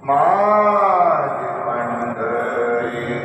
माझे पंढरीचे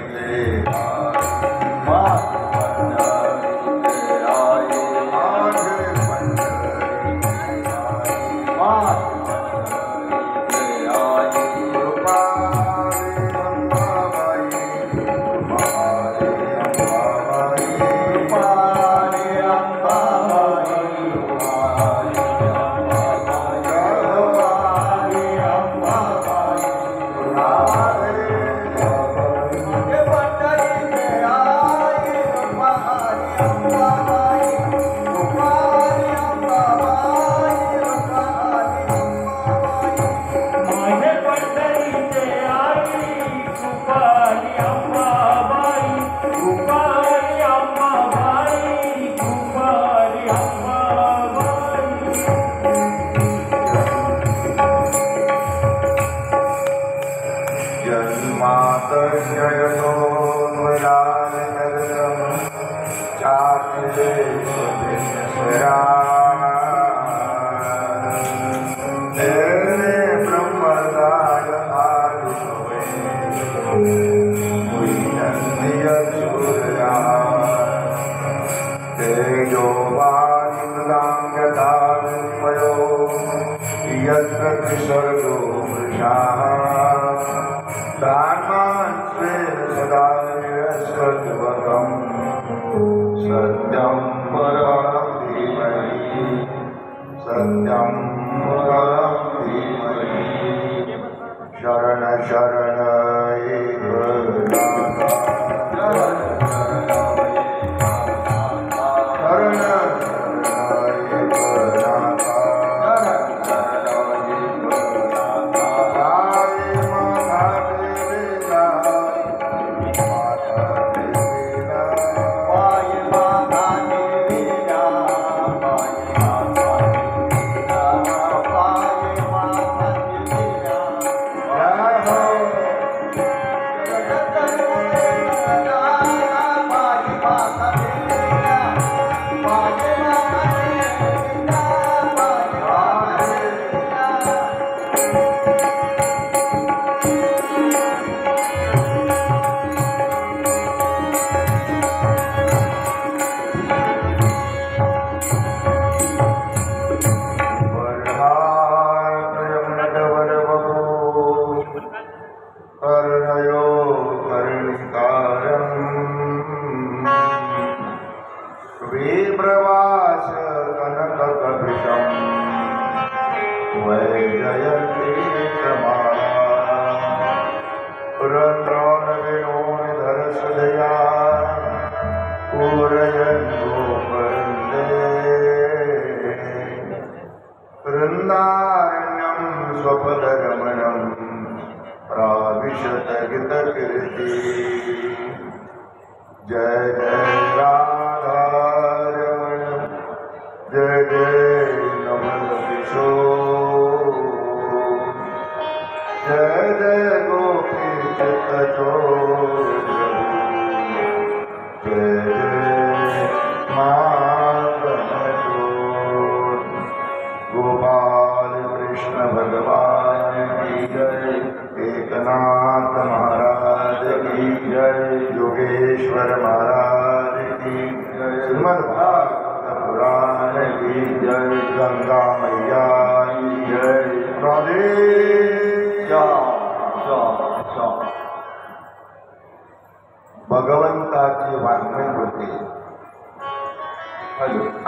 भगवंताची वाङ्मय होते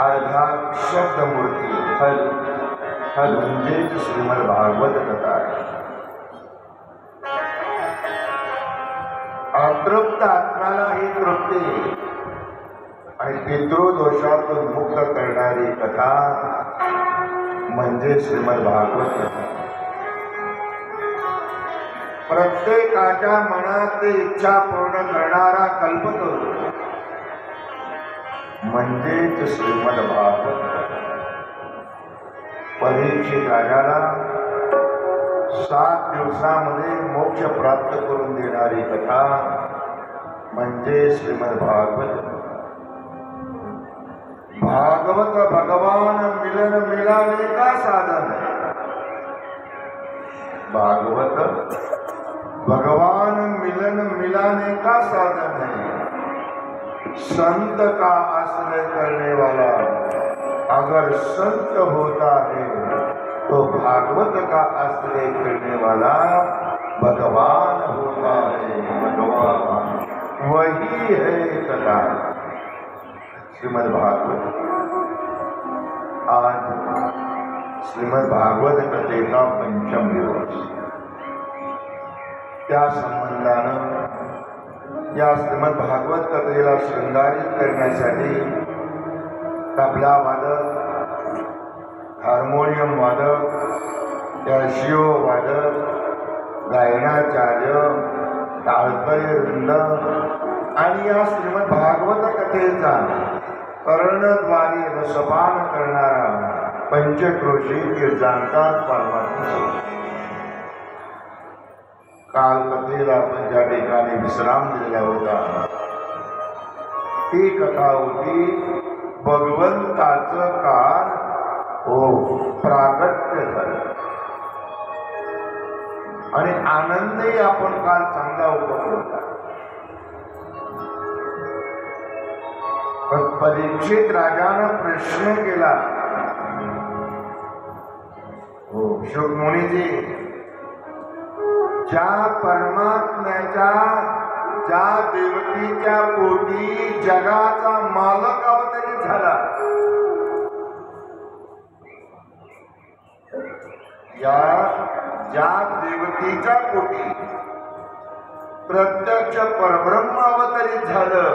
अर्थात शब्दमूर्ती म्हणजेच श्रीमद भागवत कथा आहे. अतृप्त आत्म्याला ही तृप्ती आणि पितृदोषातून मुक्त करणारी कथा म्हणजे श्रीमद भागवत कथा. प्रत्येकाच्या मनातली इच्छा पूर्ण करणारा कल्पतरू म्हणजेच श्रीमद भागवत. परीक्षित राजाला 7 दिवसामध्ये मोक्ष प्राप्त करून देणारी कथा म्हणजे श्रीमद भागवत. भागवत भगवान मिलन मिलाने का साधन है. भागवत भगवान मिलन मिलाने का साधन है। संत का आश्रय करने वाला अगर संत होता है तो भागवत का आश्रय करने वाला भगवान होता है। भगवान वही है कथा श्रीमद् भागवत। आज श्रीमद् भागवत कथेचा पंचम दिवस। त्या संबंधानं या श्रीमद् भागवत कथेला शृंगारित करण्यासाठी तबला वादक, हार्मोनियम वादक, कॅशिओ वादक, गायनाचार्य, टाळकरी वृंद आणि या श्रीमद् भागवत कथेचा कर्णद्वारी रसपान करणारा पंचक्रोशी कीर्तनकार परमात्मा। काल कथेला आपण ज्या ठिकाणी विश्राम दिलेला होता ती कथा होती भगवंताचं काल प्रागट्य झालं आणि आनंदही आपण काल चांगला उपभोगला। पण परीक्षित राजानं प्रश्न केला, शुक मुनीजी, ज्या परमात्म्याच्या ज्या देवकीच्या पोटी जगाचा मालक अवतरित झाला, या ज्या देवकीच्या पोटी प्रत्यक्ष परब्रह्म अवतरित झालं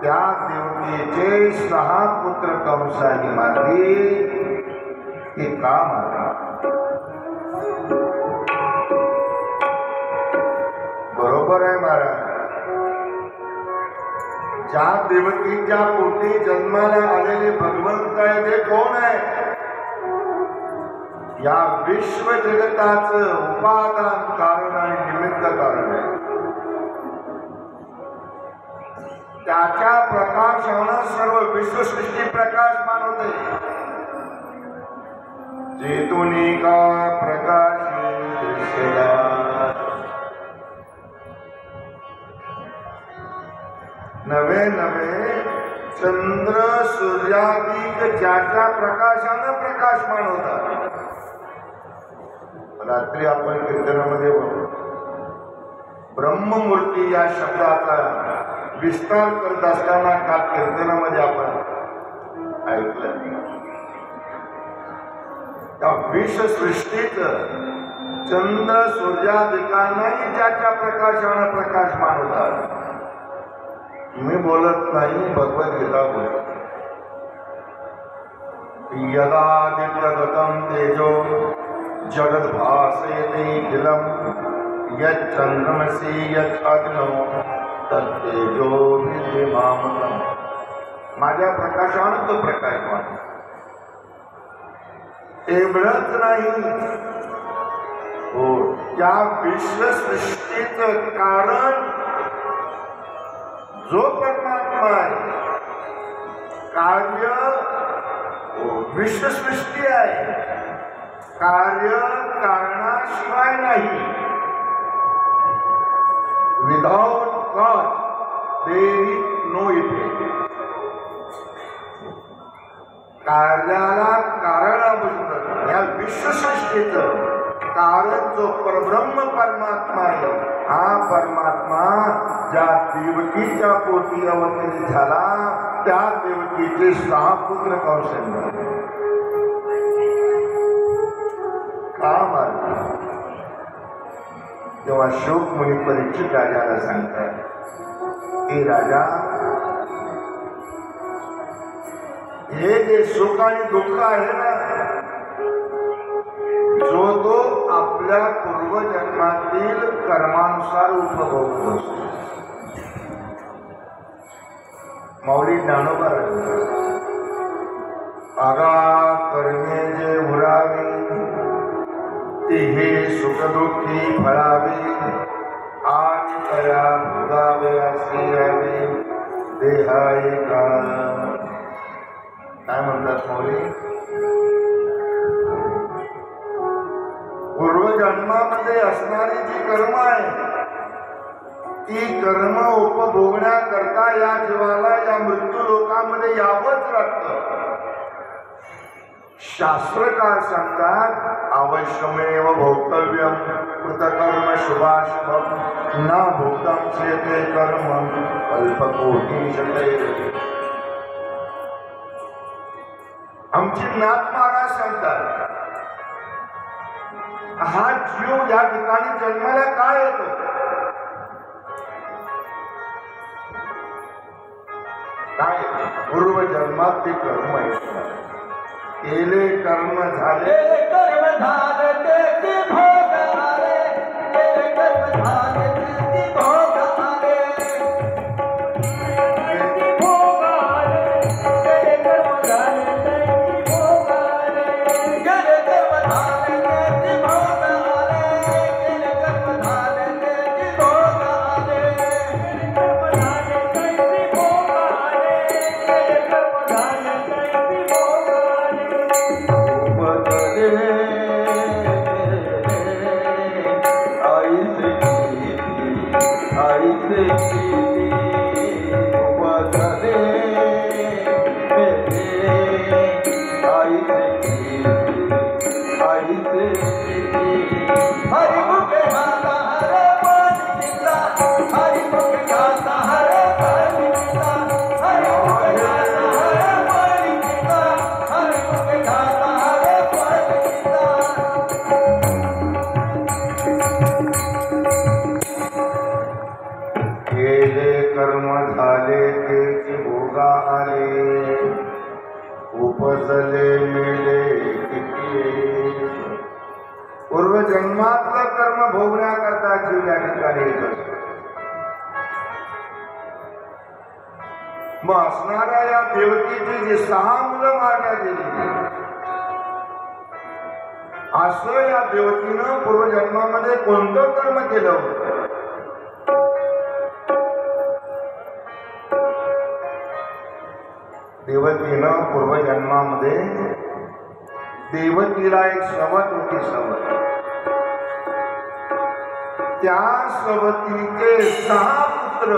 त्या देवकीचे 6 पुत्र कंसाने मारले। ते का मारले? बरोबर आहे महाराज। ज्या देवकीच्या पोटी जन्माला आलेले भगवंत आहे ते कोण आहे? या विश्व जगताचं उपादान कारण आणि निमित्त कारण आहे। त्याच्या प्रकाशानं सर्व विश्वसृष्टी प्रकाशमान होते। चेतुनी का प्रकाशी दिसला, नवे नवे चंद्र सूर्याधिक ज्याच्या प्रकाशानं प्रकाशमान होता। रात्री आपण कीर्तनामध्ये ब्रह्ममूर्ती या शब्दाचा विस्तार करत असताना काल कीर्तनामध्ये आपण ऐकलं, त्या विश्वसृष्टीच चंद्र सूर्यादिकांनाही ज्याच्या प्रकाशानं प्रकाशमान होतात। मी बोलत नाही, भगवद्गीता बोलत। यदादित्यगतं तेजो जगद्भासयतेऽखिलं यच्चंद्रमसि यच्चग्नो तत्तेजो विद्यमामकम्। माझ्या प्रकाशानं तो प्रकाशमान। एवढंच नाही, त्या विश्वसृष्टीचं कारण जो परमात्मा आहे, कार्य विश्वसृष्टी आहे, कार्य कारणाशिवाय नाही। Without God there is no effect. कार्याला कारण अवश्य या विश्वसृष्टीचं कारण जो परब्रह्म परमात्मा आहे, हा परमात्मा ज्या देवकीच्या पोटी अवतरित झाला त्या देवकीचे 6 पुत्र कौशल्य का मारले? तेव्हा शोक मुनी परीक्षित राजाला सांगतात, की राजा, हे जे सुख आणि दुःख आहे ना, जो तो आपल्या पूर्वजन्मातील कर्मानुसार उपभोगतो असतो। माऊली ज्ञानोबा आगा कर्मे जे उरावे ते हे सुखदुःखी फळावे, आणि तया भोगावे असे यावे देहाय का। काय म्हणतात माऊली? पूर्वजन्मामध्ये असणारी जी कर्म आहे ती कर्म उपभोगण्याकरता या जीवाला या मृत्यू लोकामध्ये यावंच लागतं. शास्त्रकार सांगतात अवश्यमेव भोक्तव्यम कृतकर्म शुभाशुभम न भोक्तम चेते कर्म कल्पकोटी शते. आमची नाथ महाराज सांगतात हा जीव या ठिकाणी जन्माला काय येतो? काय पूर्व जन्मात ते कर्म आहे. केले कर्म झाले ते भोग आले. केले कर्म झाले ते भोग आले. ते भोग आले. केले कर्म झाले ते भोग आले. केले कर्म झाले ते भोग आले. केले कर्म झाले ते भोग आले. केले कर्म झाले ते भोग आले. केले कर्म झाले ते भोग उपजले मेले पूर्व जन्मातलं कर्म भोगण्याकरता जीव या ठिकाणी येत असतो. मग असणाऱ्या या देवकीची जी 6 मुलं मारण्यात गेली असं या देवकीनं पूर्वजन्मामध्ये कोणतं कर्म केलं होतं? देवकीनं पूर्वजन्मामध्ये देवकीला एक सवत होती. सवत त्या सवतीचे 6 पुत्र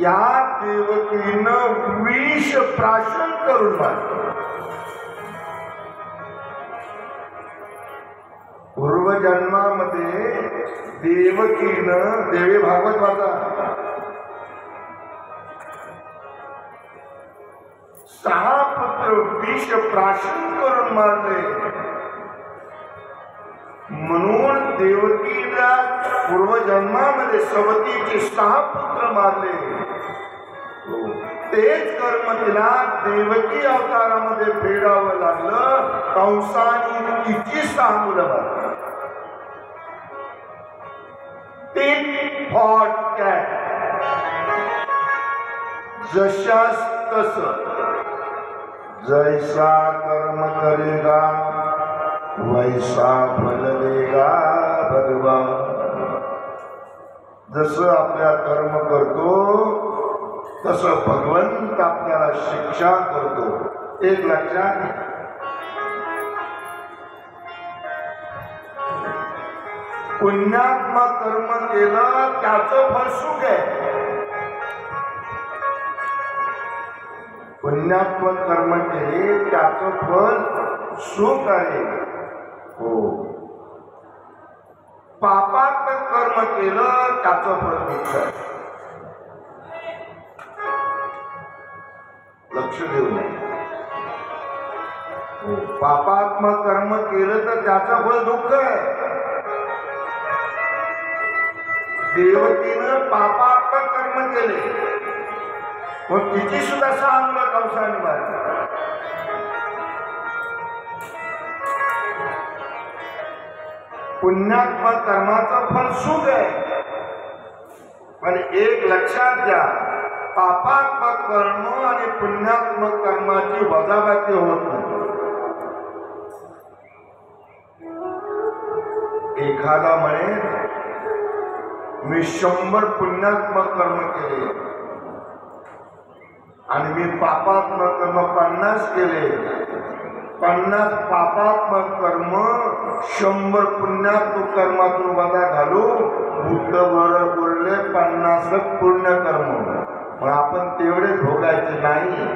या देवकीनं विष प्राशन करून मारले. पूर्वजन्मामध्ये देवकीनं देवी भागवत वाचा 6 पुत्र विष प्राशन करून मारले. म्हणून देवकीला पूर्वजन्मामध्ये सवतीचे 6 पुत्र मारले. तेच कर्म तिला देवकी अवतारामध्ये फेडावं लागलं. कंसाने तिची 6 मुलं मारली. टिट फॉर टॅट जशास तसं जैसा कर्म करेगा वैसा फल देगा भगवान. जसं आपल्या कर्म करतो तसं भगवंत आपल्याला शिक्षा करतो. एक लक्षात घ्या. पुण्यात्मक कर्म केलं त्याचं फळ सुख आहे. पुण्यात्मक कर्म केले त्याचं फळ सुख आहे. हो. पापात्मक कर्म केलं त्याचं फळ दुःख आहे. लक्ष देऊ नये. पापात्मक कर्म केलं तर त्याचं फळ दुःख आहे. देवकीनं पापात्मक कर्म केले मग तिची सुद्धा 6 मुलं कंसाने मारली. पुण्यात्मक कर्माचं फळ सुख आहे. पण एक लक्षात घ्या पापात्मक कर्म आणि पुण्यात्मक कर्माची वजाबाकी होत नाही. एखादा म्हणे मी 100 पुण्यात्मक कर्म केले आणि मी पापात्मक कर्म 50 केले. 50 पापात्मक कर्म 100 पुण्यात्मक कर्मातून वजा घालू, बुद्धवर उरले 50 पुण्य कर्म. मग आपण तेवढे भोगायचे नाही.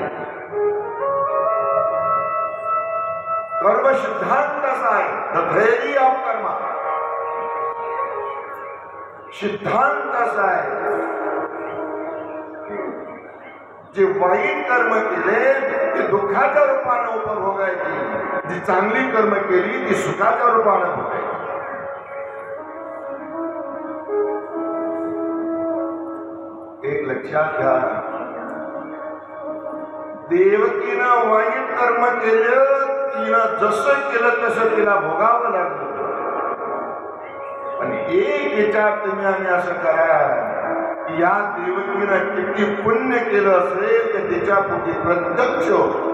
कर्म सिद्धांत असा आहे, द थेअरी ऑफ कर्मा. सिद्धांत असा आहे, जे वाईट कर्म केले ते दुःखाच्या रूपाने उपभोगायची, जी चांगली कर्म केली ती सुखाच्या रूपाने भोगायची. एक लक्षात घ्या, देवकीनं वाईट कर्म केलं, तिनं जसं केलं तसं तिला भोगावं लागलं. आणि एक विचार तुम्ही आम्ही असं करा, या देवकीनं किती पुण्य केलं असेल तर तिच्या पोटी प्रत्यक्ष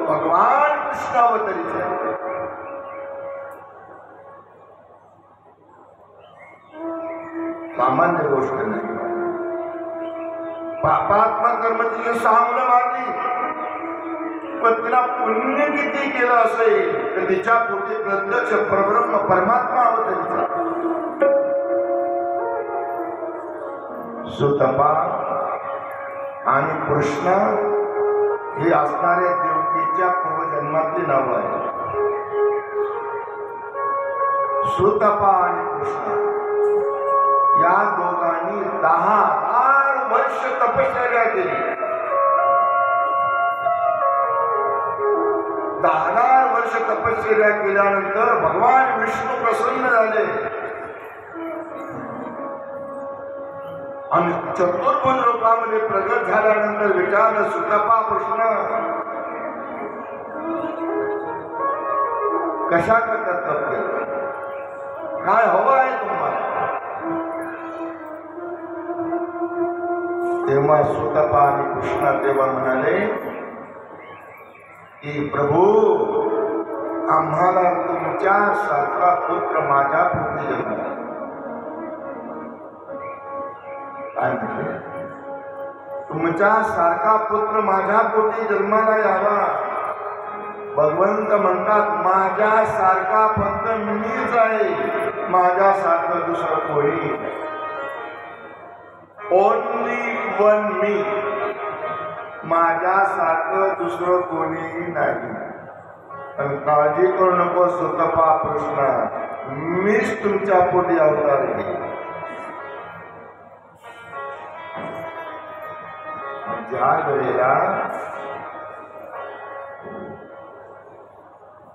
भगवान कृष्ण अवतरित झाले. सामान्य गोष्ट नाही. पापात्मक कर्म तिने 6 मुलं मारली, पण तिला पुण्य किती केलं असेल तर तिच्या पोटी प्रत्यक्ष परब्रह्म परमात्मा अवतरित झाला. सुतपा आणि कृष्ण हे असणाऱ्या देवकीच्या पूर्वजन्मातली नाव आहे. सुतपा आणि कृष्ण या दोघांनी 10,000 वर्ष तपश्चर्या केली. 10,000 वर्ष तपश्चर्या केल्यानंतर भगवान विष्णू प्रसन्न झाले आणि चतुर्भुज रूपामध्ये प्रगट झाल्यानंतर विचारलं, सुतपा कृष्ण कशा करतात तप केलं, काय हवं आहे तुम्हाला? तेव्हा सुतपा आणि कृष्ण तेव्हा म्हणाले की प्रभू, आम्हाला तुमच्या सारखा पुत्र माझ्या पोटी जन्मला. काय म्हटले? तुमच्या सारखा पुत्र माझ्या पोटी जन्माला यावा. भगवंत म्हणतात, माझ्या सारखा फक्त मीच आहे, माझ्या सारखं दुसरं कोणी. ओनली वन मी, माझ्या सारखं दुसरं कोणीही नाही. पण काळजी करू नको सुतपा कृष्ण, मीच तुमच्या पोटी अवतार घेईन. ज्या वेळेला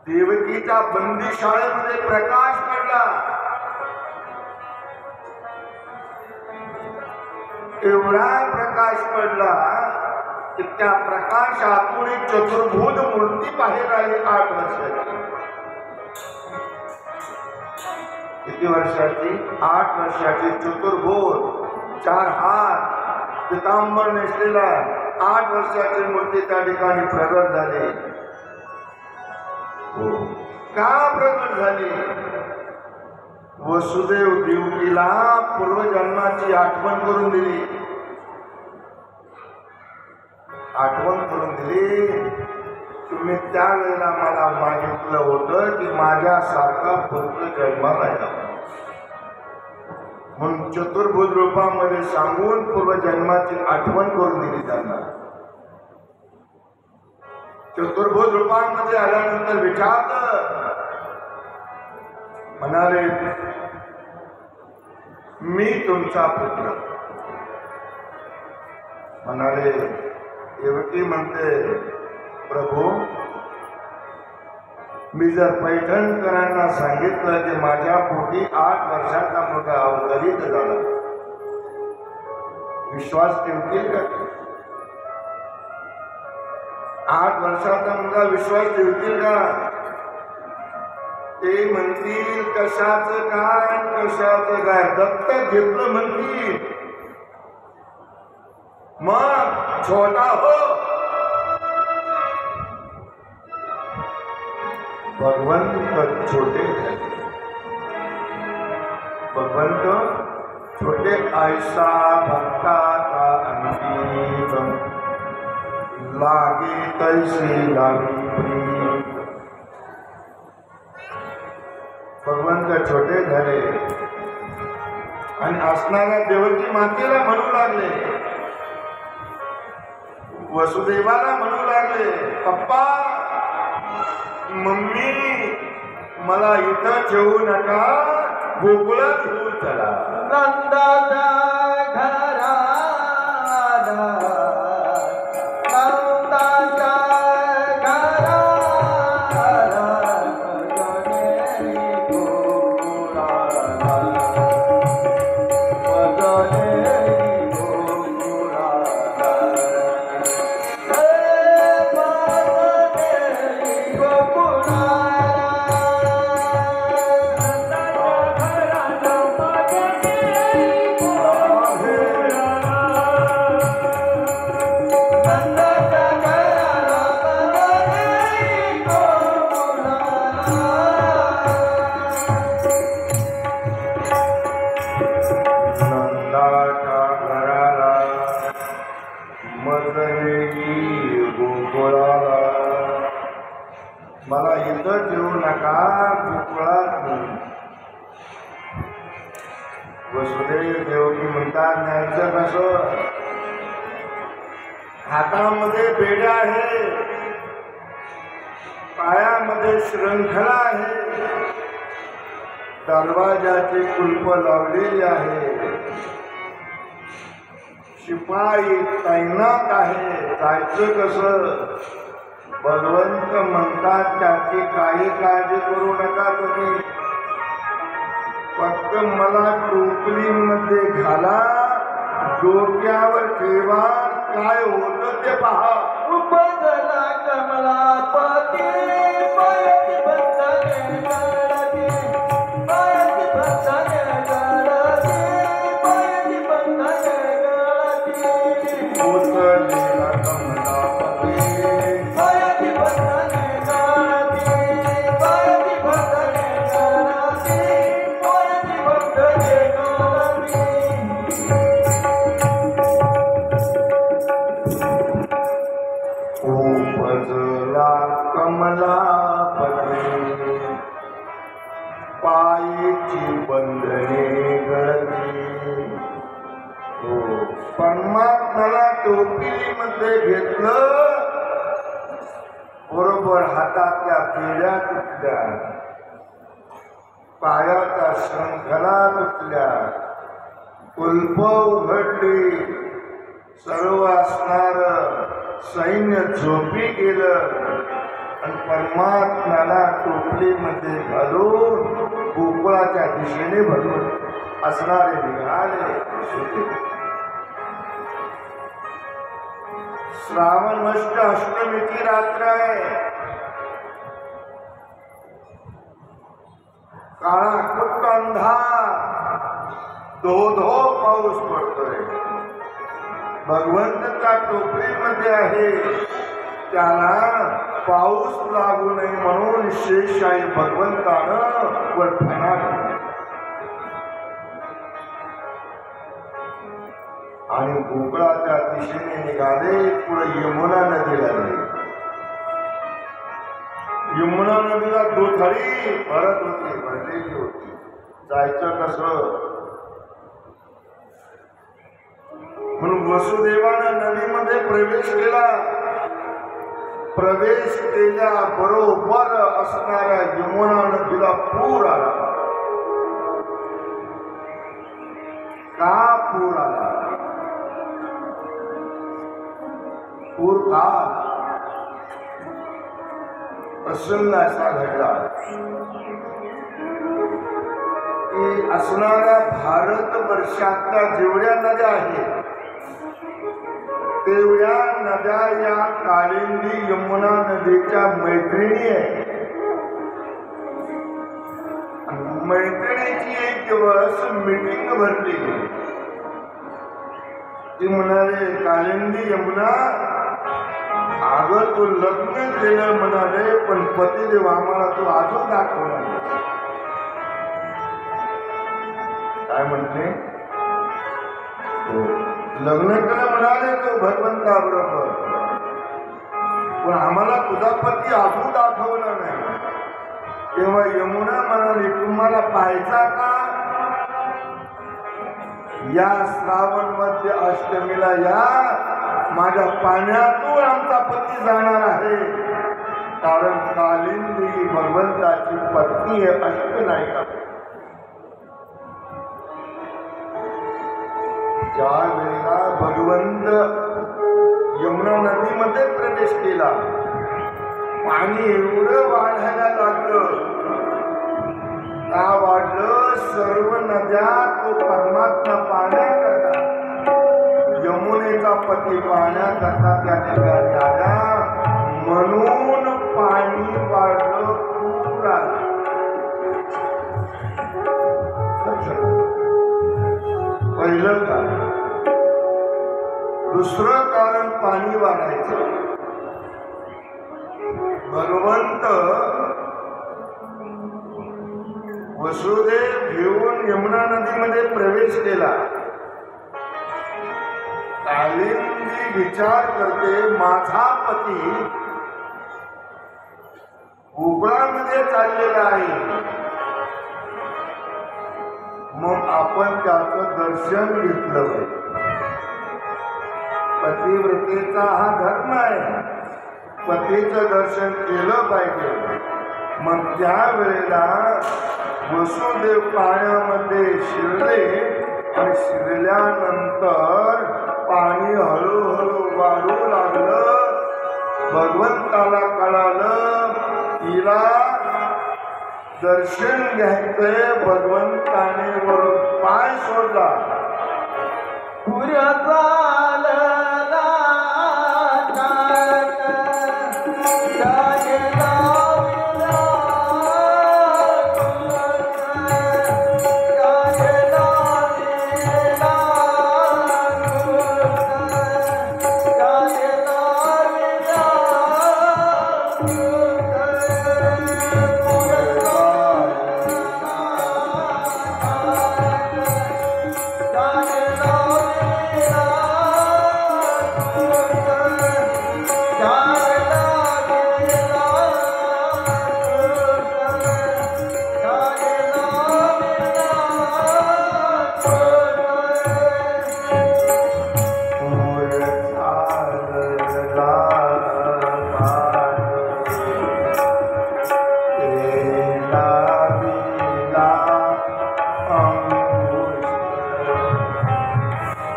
देवकीच्या बंदीशाळेमध्ये प्रकाश पडला, एवढा प्रकाश पडला की त्या प्रकाशातून एक चतुर्भुज मूर्ती बाहेर आली. 8 वर्षाची. किती वर्षाची? 8 वर्षाची. चतुर्भुज, 4 हात, पितांबर नेसलेला 8 वर्षाची मूर्ती त्या ठिकाणी प्रगट झाली. का प्रगट झाली? वसुदेव देवकीला पूर्वजन्माची आठवण करून दिली. आठवण करून दिली, तुम्ही त्यावेळेला मला मागितलं होतं की माझ्यासारखा पुत्र जन्माला यावा. म्हणून चतुर्भुज रूपामध्ये सांगून पूर्वजन्माची आठवण करून दिली त्यांना. चतुर्भुज रूपामध्ये आल्यानंतर विचारलं, म्हणाले मी तुमचा पुत्र. म्हणाले, देवकी म्हणते, प्रभू, मी जर पैठणकरांना सांगितलं की माझ्या पोटी 8 वर्षाचा मुलगा अवतरित झाला, विश्वास ठेवतील का? 8 वर्षाचा मुलगा विश्वास ठेवतील का? ते म्हणतील कशाचं काय, कशाचं काय, दत्तक घेतलं म्हणतील. मग छोटा हो, भगवंत छोटे, भगवंत छोटे. ऐसा भक्ता का अंतिम लागे तैसी लागी प्रीत. भगवंत भगवंत छोटे झाले आणि असणाऱ्या देवकी मातेला म्हणू लागले, वसुदेवाला म्हणू लागले, पप्पा मम्मी मला इथं ठेवू नका, गोकुळात घेऊन चला. नंदाच्या घराला नंदाच्या घराला वदने गोकुळाला वदने गोकुळाला वदने गोकुळाला मला इथं ठेवू नका, गोकुळात घेऊन. वसुदेव देवकी म्हणतात, न्यायचं कसं? हातामध्ये बेड्या आहे, पायामध्ये श्रंखला आहे, दरवाजाची कुलप लावलेली आहे, शिपाई तैनात आहे. जायचं कसं? भगवंत म्हणतात त्याची काही काळजी करू नका तुम्ही, फक्त मला टोपलीमध्ये घाला, डोक्यावर ठेवा, काय होतं ते पहा. उपजला कमलापती पायाची बंधने गळती, पायाची बंधने गळती, पायाची बंधने गळती. उचललेला कमलापती पायाची बंधने गळती, पायाची बंधने गळती, पायाची बंधने गळती. उपजला कमलापती पायची बंधने गळती. हो, परमात्म्याला टोपलीमध्ये घेतलं, बरोबर हातातल्या पेढ्या तुटल्या, पायाच्या शृंखला तुटल्या, कुलप उघडली, सर्व असणार सैन्य झोपी गेलं आणि परमात्म्याला टोपलीमध्ये घालून गोकुळाच्या दिशेने भरवत असणारे निघाले. श्रावण वष्ट अष्टमीची रात्र आहे. काळा कुट्ट अंधार, धो पाऊस पडतोय. भगवंत त्या टोपलीमध्ये आहे, त्याला पाऊस लागू नये म्हणून शेषशाही भगवंतानं वर फणा दिला आणि गोकुळाच्या दिशेने निघाले. पुढे यमुना नदी लागली. यमुना नदीला दुथडी भरत होती, भरलेली होती. जायचं कसं? म्हणून वसुदेवानं नदीमध्ये प्रवेश केला. प्रवेश केल्या बरोबर असणाऱ्या यमुना नदीला पूर आला. का पूर आला? पूर का? प्रसंग असा घडला की असणाऱ्या भारतवर्षातल्या जेवढ्या नद्या आहेत तेवढ्या नद्या या कालिंदी यमुना नदीच्या मैत्रिणी आहेत. मैत्रिणीची एक दिवस मीटिंग भरली. ती म्हणाले, कालिंदी यमुना, अगं तू लग्न केलं म्हणाले, पण पतिदेव आम्हाला तू अजून दाखवला. काय म्हणते? लग्न केलं म्हणाले तो भगवंताबरोबर, पण आम्हाला तुझा पती अजून दाखवला नाही. तेव्हा यमुना म्हणाली, तुम्हाला पाहायचा का? या श्रावण मध्य अष्टमीला या, माझ्या पाण्यातून आमचा पती जाणार आहे. कारण कालिंदी भगवंताची पत्नी आहे, अष्टनायिका. ज्या वेळेला भगवंत यमुना नदीमध्ये प्रवेश केला, पाणी एवढं वाढायला लागलं, का वाढलं? सर्व नद्या तो परमात्मा पाहण्याकरता, यमुनेचा पती पाहण्याकरता त्या ठिकाणी आल्या, म्हणून पाणी वाढलं, पूर आला. पहिलं कारण. दुसरं कारण पाणी वाढायचं. भगवंत वसुदेव घेऊन यमुना नदीमध्ये प्रवेश केला. कालिंदी विचार करते, माझा पती गोकुळामध्ये चाललेला आहे, मग आपण त्याचं दर्शन घेतलं पाहिजे. पतिव्रतेचा हा धर्म आहे, पतीचं दर्शन केलं पाहिजे. मग त्या वेळेला वसुदेव पाण्यामध्ये शिरले आणि शिरल्यानंतर पाणी हळूहळू वाढू लागलं. भगवंताला कळालं तिला दर्शन घ्यायचंय. भगवंताने वर पाय सोडला.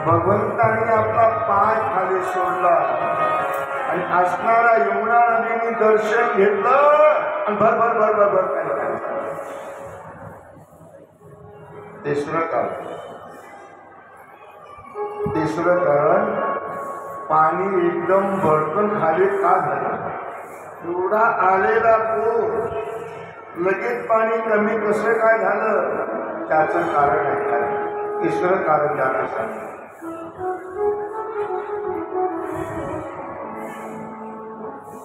भगवंताने आपला पाय खाली सोडला आणि असणारा यमुना नदीने दर्शन घेतलं आणि भर भर भर भर भर काय. तिसरं कारण पाणी एकदम भडकन खाली का झालं? एवढा आलेला पूर लगेच पाणी कमी कसं काय झालं? त्याचं कारण आहे काय? तिसरं कारण त्याला सांगितलं.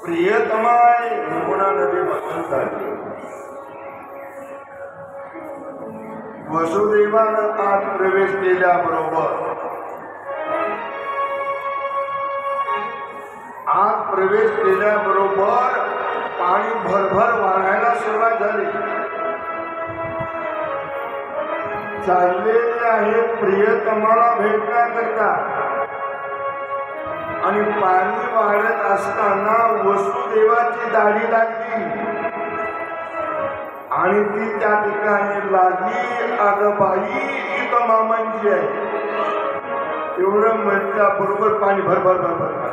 प्रियतमाय यमुना नदी बसवून वसुदेवानं आत प्रवेश केल्याबरोबर पाणी भरभर वाढायला सुरुवात झाली. चाललेले आहे प्रियतमाला भेटण्याकरता आणि पाणी वाढत असताना वसुदेवाची दाढी लागली आणि ती त्या ठिकाणी लागली. अगं बाई, इथं मामांची आहे. एवढं म्हटल्या बरोबर पाणी भरभर भरभर.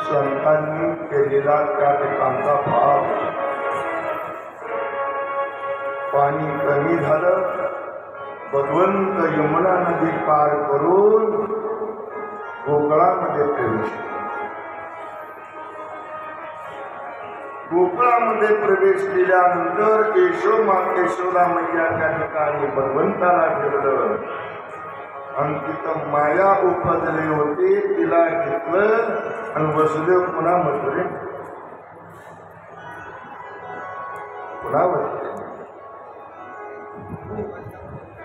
संतांनी केलेला त्या ठिकाणचा भाव. पाणी कमी झालं. भगवंत यमुना नदी पार करून गोकुळामध्ये प्रवेश केला. गोकुळामध्ये प्रवेश केल्यानंतर यशोदा मैया त्या ठिकाणी भगवंताला घेतलं आणि तिथं माया उपजले होते. तिला घेतलं आणि वसुदेव पुन्हा मथुरे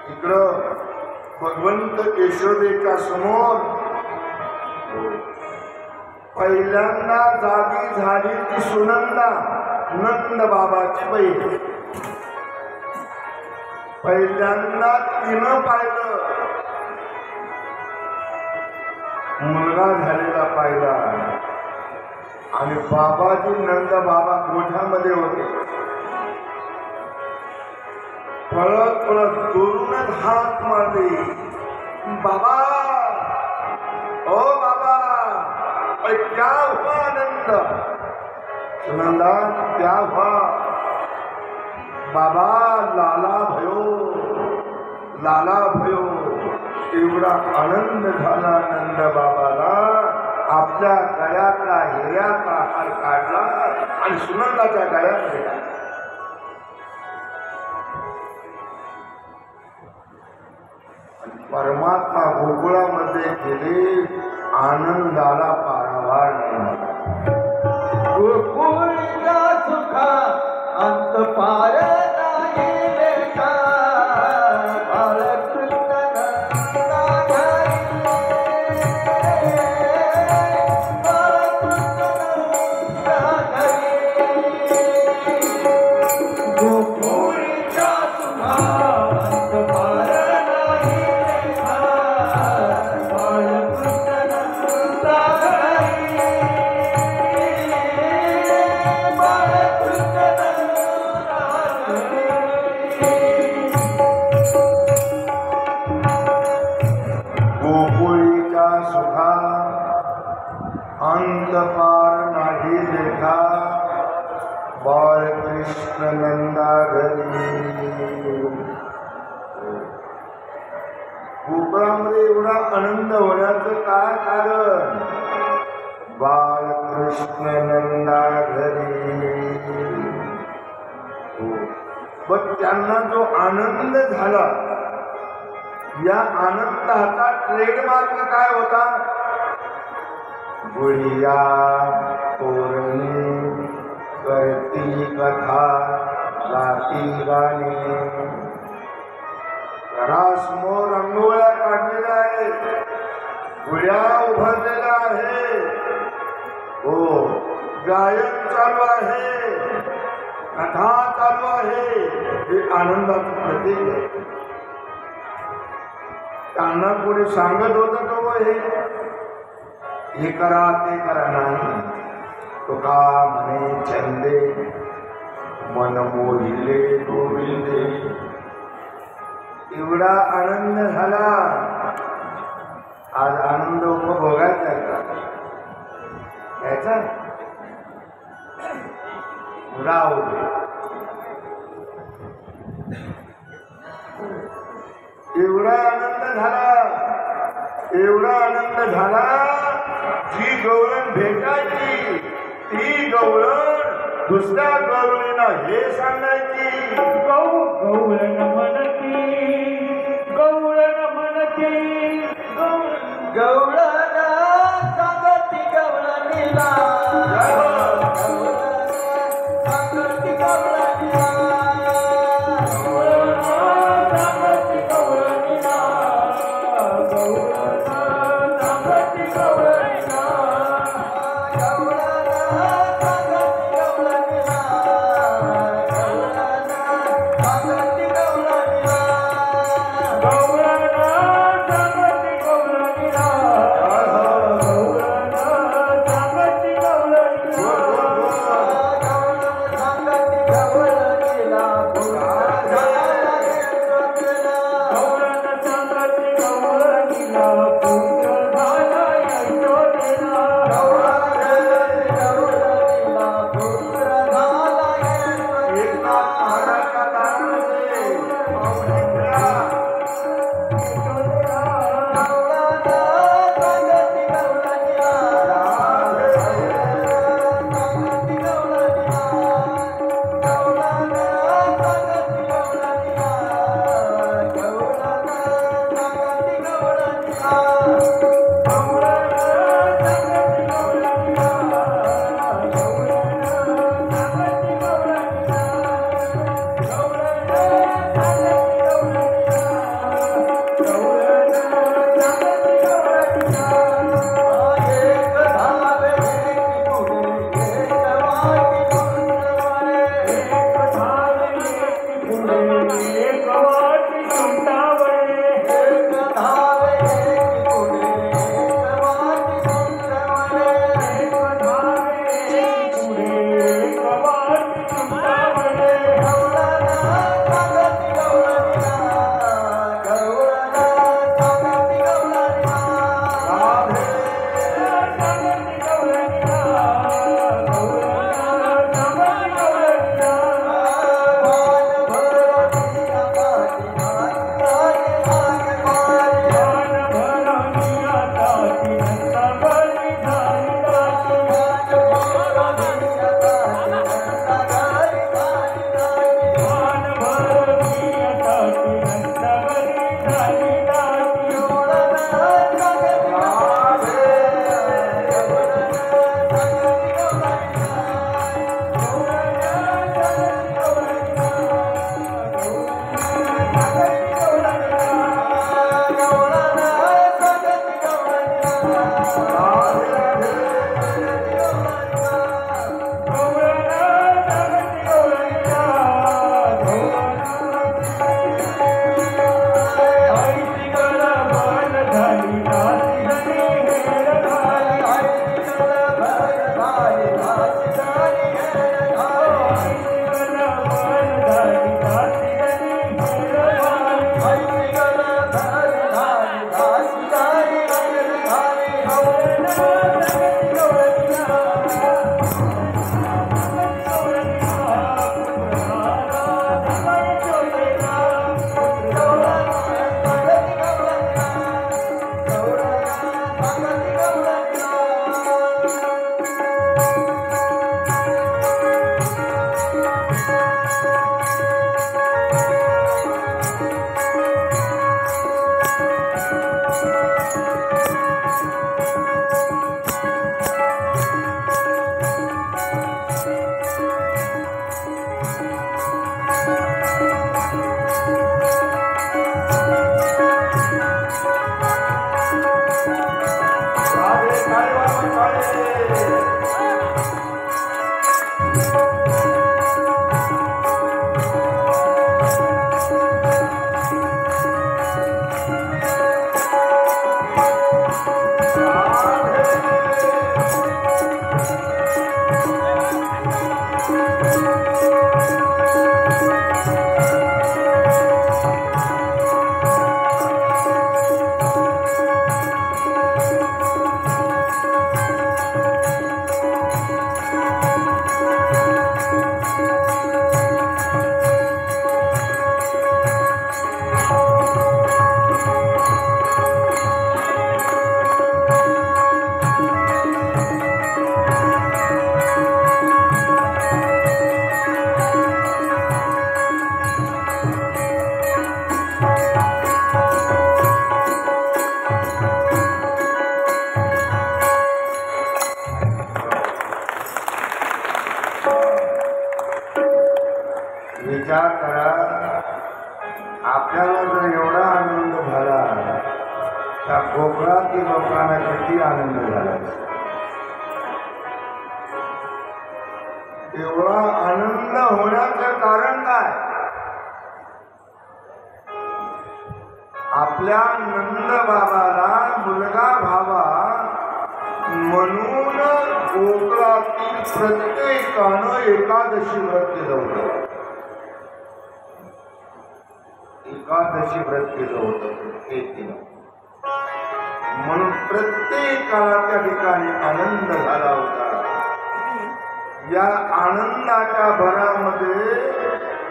इकडं भगवंत यशोदेच्या समोर पहिल्यांदा जागी झाली ती सुनंदा, नंद बाबाची बहीण. पहिल्यांदा तिनं पाहिलं, मुलगा झालेला पाहिला. आणि बाबाजी नंद बाबा गोठ्यामध्ये होते. पळत पळत दुरूनच हात मारले, बाबा, ओ बाबा, क्या हुआ आनंद? सुनंदा, क्या हुआ? बाबा, लाला भयो, लाला भयो. एवढा आनंद झाला नंद बाबाला. आपल्या गळ्यातला हिऱ्याचा हार काढला आणि सुनंदाच्या गळ्यात गेला. परमात्मा गोकुळामध्ये गेले, आनंदाला पारावार नाही. गोकुळच्या सुखा अंत पार नाही लेखा, बाळकृष्ण नंदा घरी, बाळकृष्ण नंदा घरी. गोकुळच्या सुखा अंत पार नाही लेखा, बाळकृष्ण नंदा घरी, बाळकृष्ण नंदा घरी. गोकुळीच्या सुखा अंत पार नाही लेखा, बाळकृष्ण नंदा घरी. गोकुळामध्ये एवढा आनंद होण्याचं काय कारण? बाळकृष्ण नंदा घरी. पण त्यांना जो आनंद झाला, या आनंदाचा ट्रेडमार्क काय होता? बुढिया तोरणी करती कथा, गाती गाणी. घरासमोर रांगोळ्या काढलेल्या आहेत, गुढ्या उभारलेल्या आहे, हो, गायन चालू आहे, कथा चालू आहे. हे आनंदाचं प्रतीक आहे. त्यांना कोणी सांगत होतं तो हे करा ते करा नाही. तुका म्हणे चंदे, मन मोहिले गोविंदे. एवढा आनंद झाला. आज आनंद उपभोगायचा याचा राहू दे. एवढा आनंद झाला, एवढा आनंद झाला. जी गवळण भेटायची ती गवळण दुसऱ्या गवळणीला हे सांगायची. गवळण म्हणती, गवळण म्हणती, गवळण सांगती गवळणीला, गवळण सांगती गवळणीला, गवळण सांगती गवळणीला, गवळण सांगती गवळणीला, गवळण सांगती गवळणीला, गवळण एक वाटी सुंटावळे एक धावे एक पुढे एक वाटी सुंटावळे एक धावे एक पुढे एक वाटी सुंटावळे गवळणा सांगती गवळणीला गवळणा सांगती गवळणीला राधे सांगती गवळणीला गवळणा सांगती गवळणीला विचार करा, आपल्याला जर एवढा आनंद झाला त्या कोकणातील लोकांना किती आनंद झाला. एवढा आनंद होण्याचं कारण काय? आपल्या नंद बाबाला मुलगा भावा म्हणून कोकणातील प्रत्येकानं एकादशी व्रत केलं होतं. एकादशी व्रत केलं होतं एकीनं, म्हणून प्रत्येकाला त्या ठिकाणी आनंद झाला होता. या आनंदाच्या भरामध्ये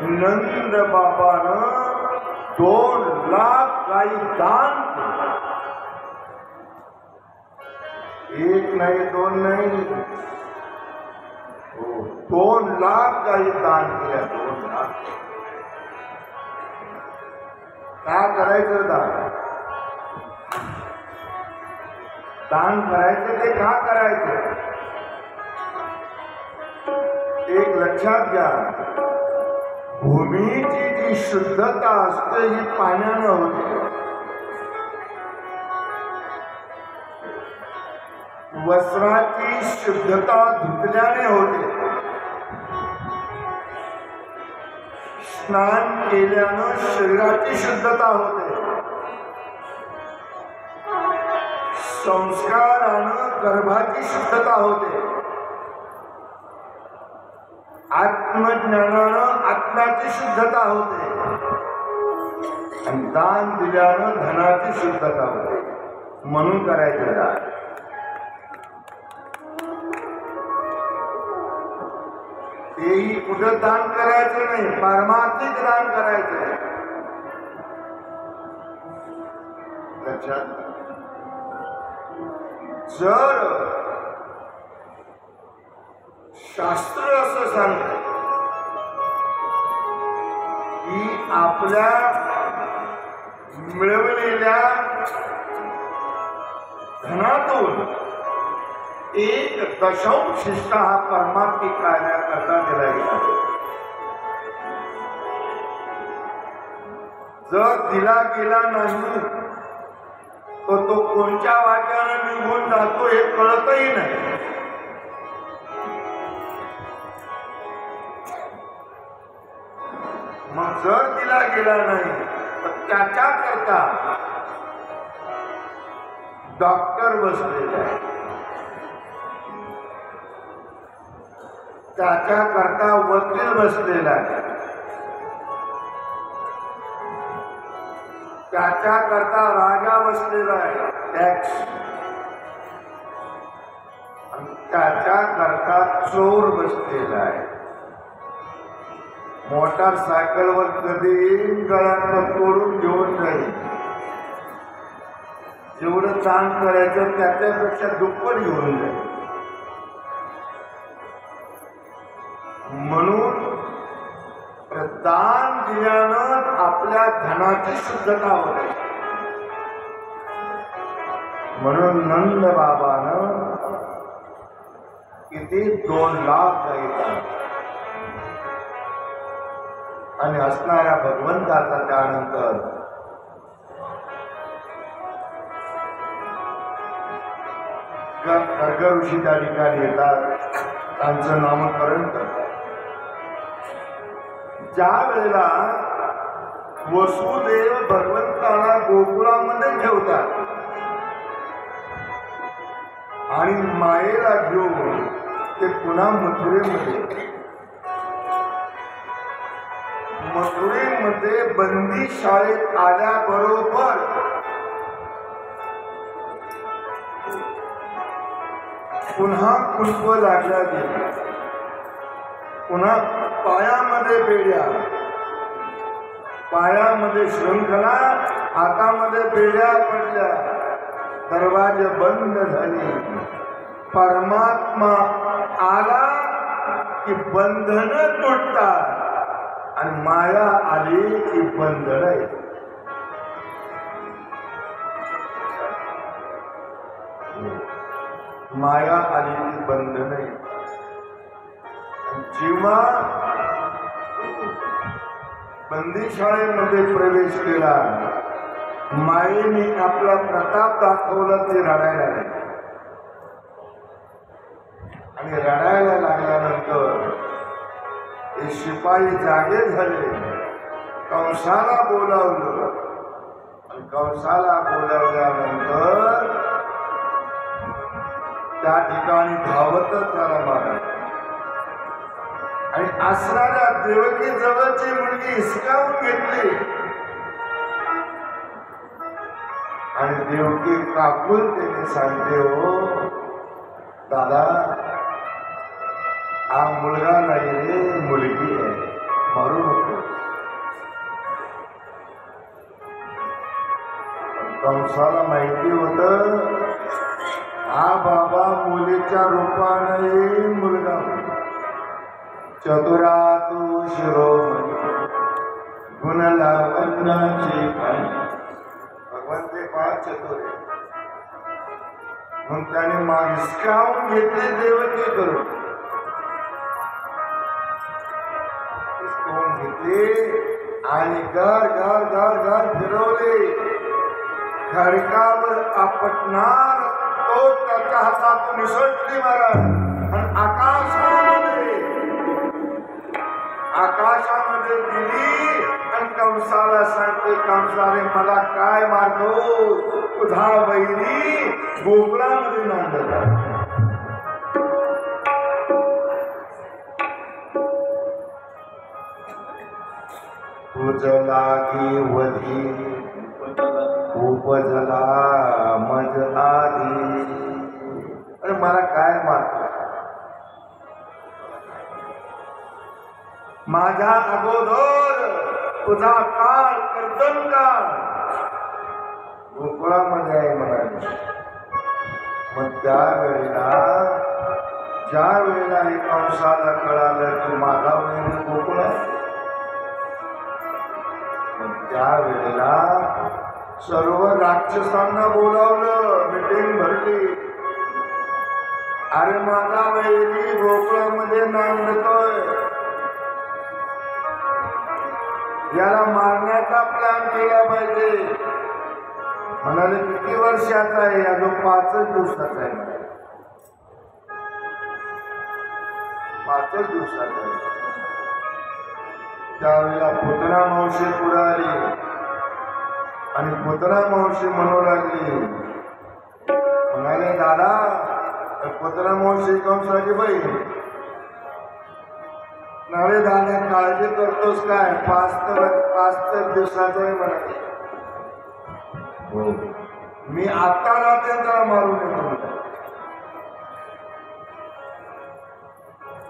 नंद बाबानं 2 लाख गाई दान केलं. एक नाही, 2 नाही, 2 लाख गाई दान केल्या. 2 लाख. काय करायचं दान? दान करायचं ते का करायचं? एक लक्षात घ्या, भूमीची जी शुद्धता असते ही पाण्यानं होते. वस्त्राची शुद्धता धुतल्याने होते. स्नान केल्यानं शरीराची शुद्धता होते, संस्कारानं गर्भाची शुद्धता होते, आत्मज्ञानानं आत्म्याची शुद्धता होते आणि दान दिल्यानं धनाची शुद्धता होते. म्हणून करायचं दान. तेही कुठं दान करायचं नाही, पारमार्थिक दान करायचंय. लक्षात. जर शास्त्र असं सांगत की आपल्या मिळवलेल्या धनातून 1/10 हिस्सा हा परमार्थिक कार्याकरता दिला गेला. जर दिला गेला नाही तर तो कोणत्या वाट्यानं निघून जातो हे कळतही नाही. मग जर दिला गेला नाही तर त्याच्याकरता डॉक्टर बसलेला आहे, त्याच्याकरता वकील बसलेला आहे, त्याच्याकरता राजा बसलेला आहे टॅक्स, आणि त्याच्याकरता चोर बसलेला आहे. मोटारसायकलवर कधी गळ्यात तोडून घेऊन जाईल. जेवढं दान करायचं त्याच्यापेक्षा दुप्पट घेऊन जाईल. म्हणून दान दिल्यानं आपल्या धनाची शुद्धता होते. म्हणून नंद बाबानं किती 2 लाख द्यायचा आणि असणाऱ्या भगवंताचा त्यानंतर खर्ग ऋषी त्या ठिकाणी येतात, त्यांचं नामकरण करतात. ज्या वेळेला वसुदेव भगवंताला गोकुळामध्ये ठेवतात आणि मायेला घेऊन ते पुन्हा मथुरेमध्ये बंदी शाळेत आल्याबरोबर पुन्हा कुंभ लागल्या गेली. पुन्हा पायामध्ये बेड्या, पायामध्ये शृंखला, हातामध्ये बेड्या पडल्या, दरवाजे बंद झाले. परमात्मा आला की बंधन तुटतात आणि माया आली की बंधन आहे. माया आली की बंधन आहे. जेव्हा बंदीशाळेमध्ये प्रवेश केला, मायेने आपला प्रताप दाखवला, ते रडायला लागले आणि रडायला लागल्यानंतर हे शिपाई जागे झाले. कंसाला बोलावलं आणि कंसाला बोलावल्यानंतर त्या ठिकाणी धावतच त्याला मारलं आणि असणाऱ्या देवकी जवळची मुलगी हिसकावून घेतली आणि देवकी काकुलतेने सांगते, हो दादा, हा मुलगा नाही रे, मुलगी आहे, मारू नको. कंसाला माहिती होत हा बाबा मुलीच्या रूपाने मुलगा. चतुरा तू शिरोमणी गुण लावण्याची पाणी. भगवान ते फार चतुर आहे. मग त्याने हिसकावून घेतले देवकी करून, हिसकावून घेतले आणि गार गार गार गार फिरवले. खडकावर आपटणार तो त्याच्या हातातून निसटली महाराज आणि आकाशामध्ये आकाशामध्ये गेली आणि कंसाला सांगते, कंसाने मला काय मारतो, तुझा वैरी गोकुळामध्ये नांदला. तुझला की वधी उपजला मज आधी. अरे मला काय मारतो, माझ्या अगोदर तुझा काळ कर्दन काळ गोकुळामध्ये आहे म्हणाले. मग ज्या वेळेला हे कंसाला कळालं की माझा वैरी गोकुळ आहे, त्या वेळेला सर्व राक्षसांना बोलावलं, मीटिंग भरली. अरे माझा वैरी गोकुळामध्ये नांदतोय, याला मारण्याचा प्लॅन केला पाहिजे. म्हणाले किती वर्षाचा आहे, अजून 5 दिवसाचा आहे. 5 दिवसाचा आहे. त्यावेळेला पुतना मावशी पुढे आली आणि पुतना मावशी म्हणू लागली, म्हणाले दादा, पुतना मावशी कंसाची बहीण. नाळे दादा काळजी करतोस काय, 5 दिवसाचा आहे म्हणाले. मी आता राहते त्याला मारून येतो.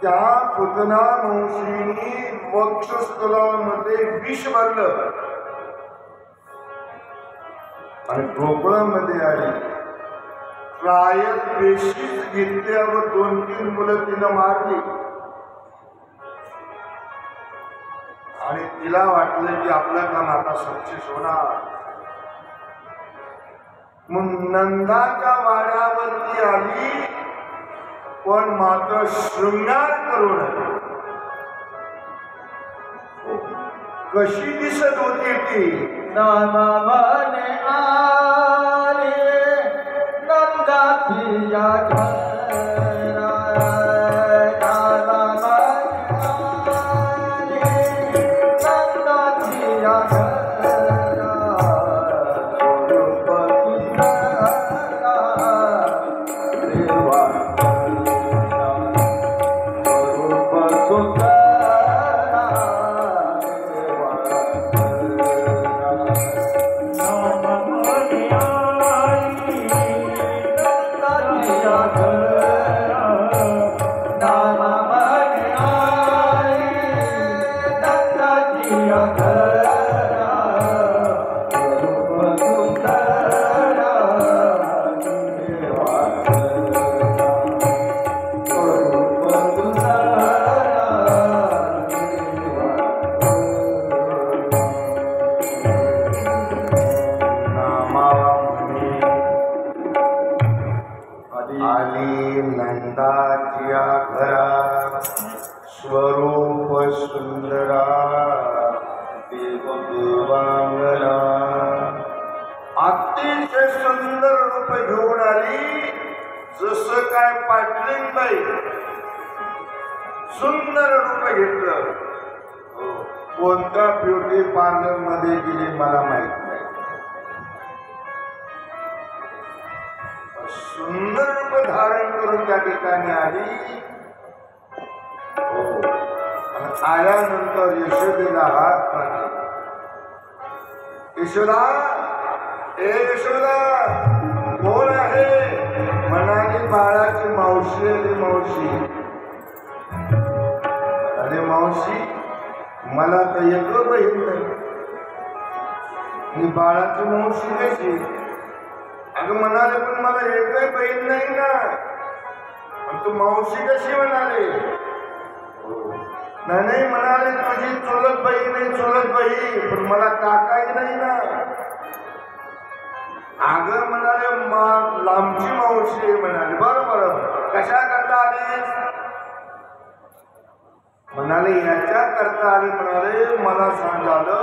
त्या पुतना मावशीनी वक्षस्थलामध्ये विष भरलं आणि गोकुळामध्ये आली. ट्रायल बेशीच घेतल्यावर 2-3 मुलं तिनं मारली आणि तिला वाटलं की आपलं काम आता सक्सेस होणार. मग नंदाच्या वाड्यावरती आली, पण मात्र शृंगार करून आली. कशी दिसत होती ती, नामाने आले नंदाची या घरा. नामाने आले नंदाची या घरा. आली नंदाच्या घरा, स्वरूप सुंदरा देवांगना. अतिशय सुंदर रूप घेऊन आली, जसं काय पाटलीबाई सुंदर रूप घेतलं. कोणत्या ब्युटी पार्लर मध्ये गेली मला माहित नाही. सुंदर रूप धारण करून त्या ठिकाणी आली. आल्यानंतर यशोदेला हात मारले. यशोदा, ए यशोदा, कोण आहे? म्हणाली बाळाची मावशी आली. मावशी, अरे मावशी, मला तर एक बहीण नाही, मी बाळाची मावशी कशी? अगं म्हणाले, पण मला एकही बहीण नाही ना, तू मावशी कशी म्हणाले? नाही म्हणाले, तुझी चुलत बहीण नाही, चुलत बहीण, पण मला काकाही नाही ना. अगं म्हणाले, लांबची मावशी म्हणाले. बरोबर, कशा करता आलीस? म्हणाले, याच्या करता आली. म्हणाले, मला सांगालं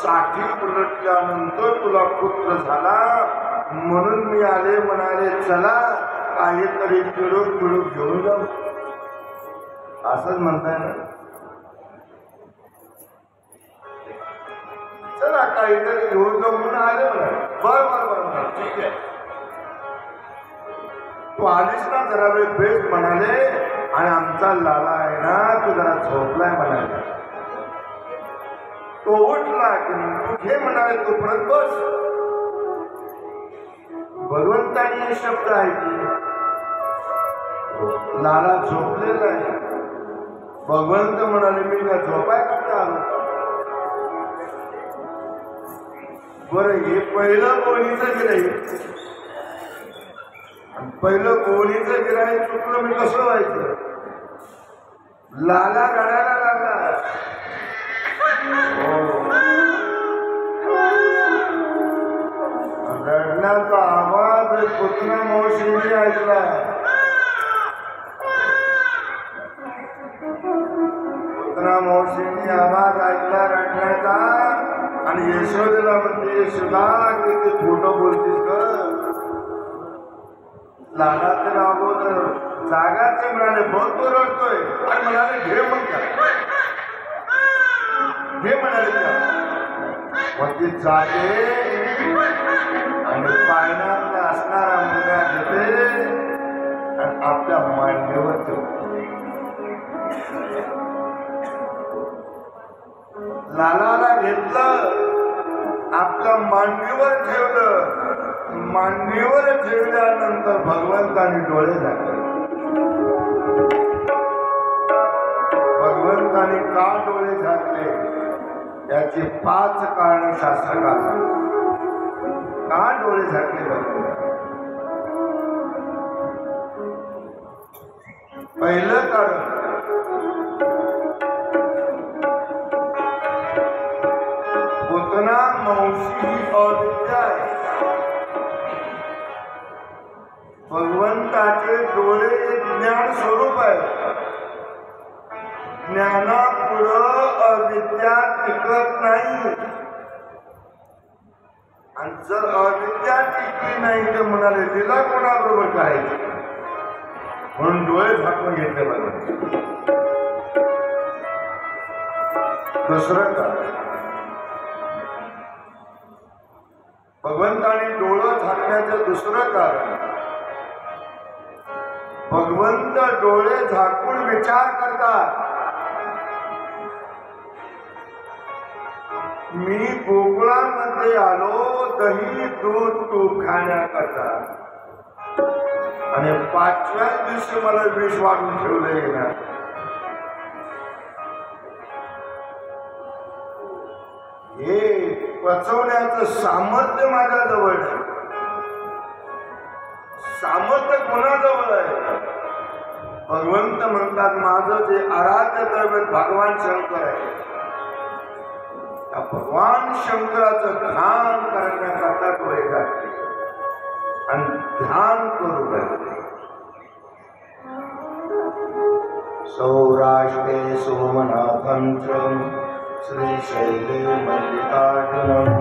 60 उलटल्यानंतर तुला पुत्र झाला म्हणून मी आले. म्हणाले, चला काहीतरी पिळूक घेऊन जाऊ. असंच म्हणताय ना. चला काहीतरी घेऊन जाऊ म्हणून आले बरं ठीक आहे. तू आलीस ना जरा वेळ बेस्ट म्हणाले आणि आमचा लाला आहे ना तू जरा झोपलाय म्हणाले. तो उठला की तू घे म्हणाले तोपर्यंत बस. भगवंतानी हे शब्द ऐकले. लाला झोपलेला आहे. भगवंत म्हणाले मी का झोपाय करता आलो. बरं हे पहिलं कोणीचं गिराईक पहिलं कोणीचं गिराईक चुकलं मी कसं व्हायचं. लाला रडायला लागला. रडण्याचा आवाज पुतना मावशीने ऐकला. पुतना मावशीने आवाज ऐकला रडण्याचा आणि यशोदेला म्हणते यशोदा किती खोटं बोलतीस ग. लाला तर अगोदर जागाचे म्हणाले बहुत तो रडतोय आणि म्हणाले घे म्हणतात घे म्हणाले त्या. मग ती जाते आणि पायनातला असणारा मुलगा घेते आणि आपल्या मांडीवर ठेवते. लालाला घेतलं आपल्या मांडीवर ठेवलं. मांडीवर ठेवल्यानंतर भगवंताने डोळे झाकले. भगवंताने का डोळे झाकले याची 5 कारण शास्त्रकार सांगतात. का डोळे झाकले भगवंत. पहिलं कारण पुतना मावशी अविद्या आहे. भगवंताचे डोळे ज्ञान स्वरूप आहे. ज्ञानापुढं अविद्या टिकत नाही आणि जर अविद्या टिकली नाही तर म्हणाले तिला कोणाबरोबर करायचं म्हणून डोळे झाकून घेतले. बघा दुसरं कारण भगवंताने डोळं झाकण्याचं दुसरं कारण भगवंत डोळे झाकून विचार करतात. मी गोकुळामध्ये आलो दही दूध तूप खाण्याकरता आणि 5व्या दिवशी मला विष वाढून ठेवलंय ना. हे पचवण्याचं सामर्थ्य माझ्याजवळ नाही. सामर्थ्य कोणाजवळ आहे. भगवंत म्हणतात माझं जे आराध्य द्रव्य भगवान शंकर आहे त्या भगवान शंकराचं ध्यान करण्याकरता डोळे घातले आणि ध्यान करू लागले. सौराष्ट्रे सोमनाथं च श्रीशैले मल्लिकार्जुनम्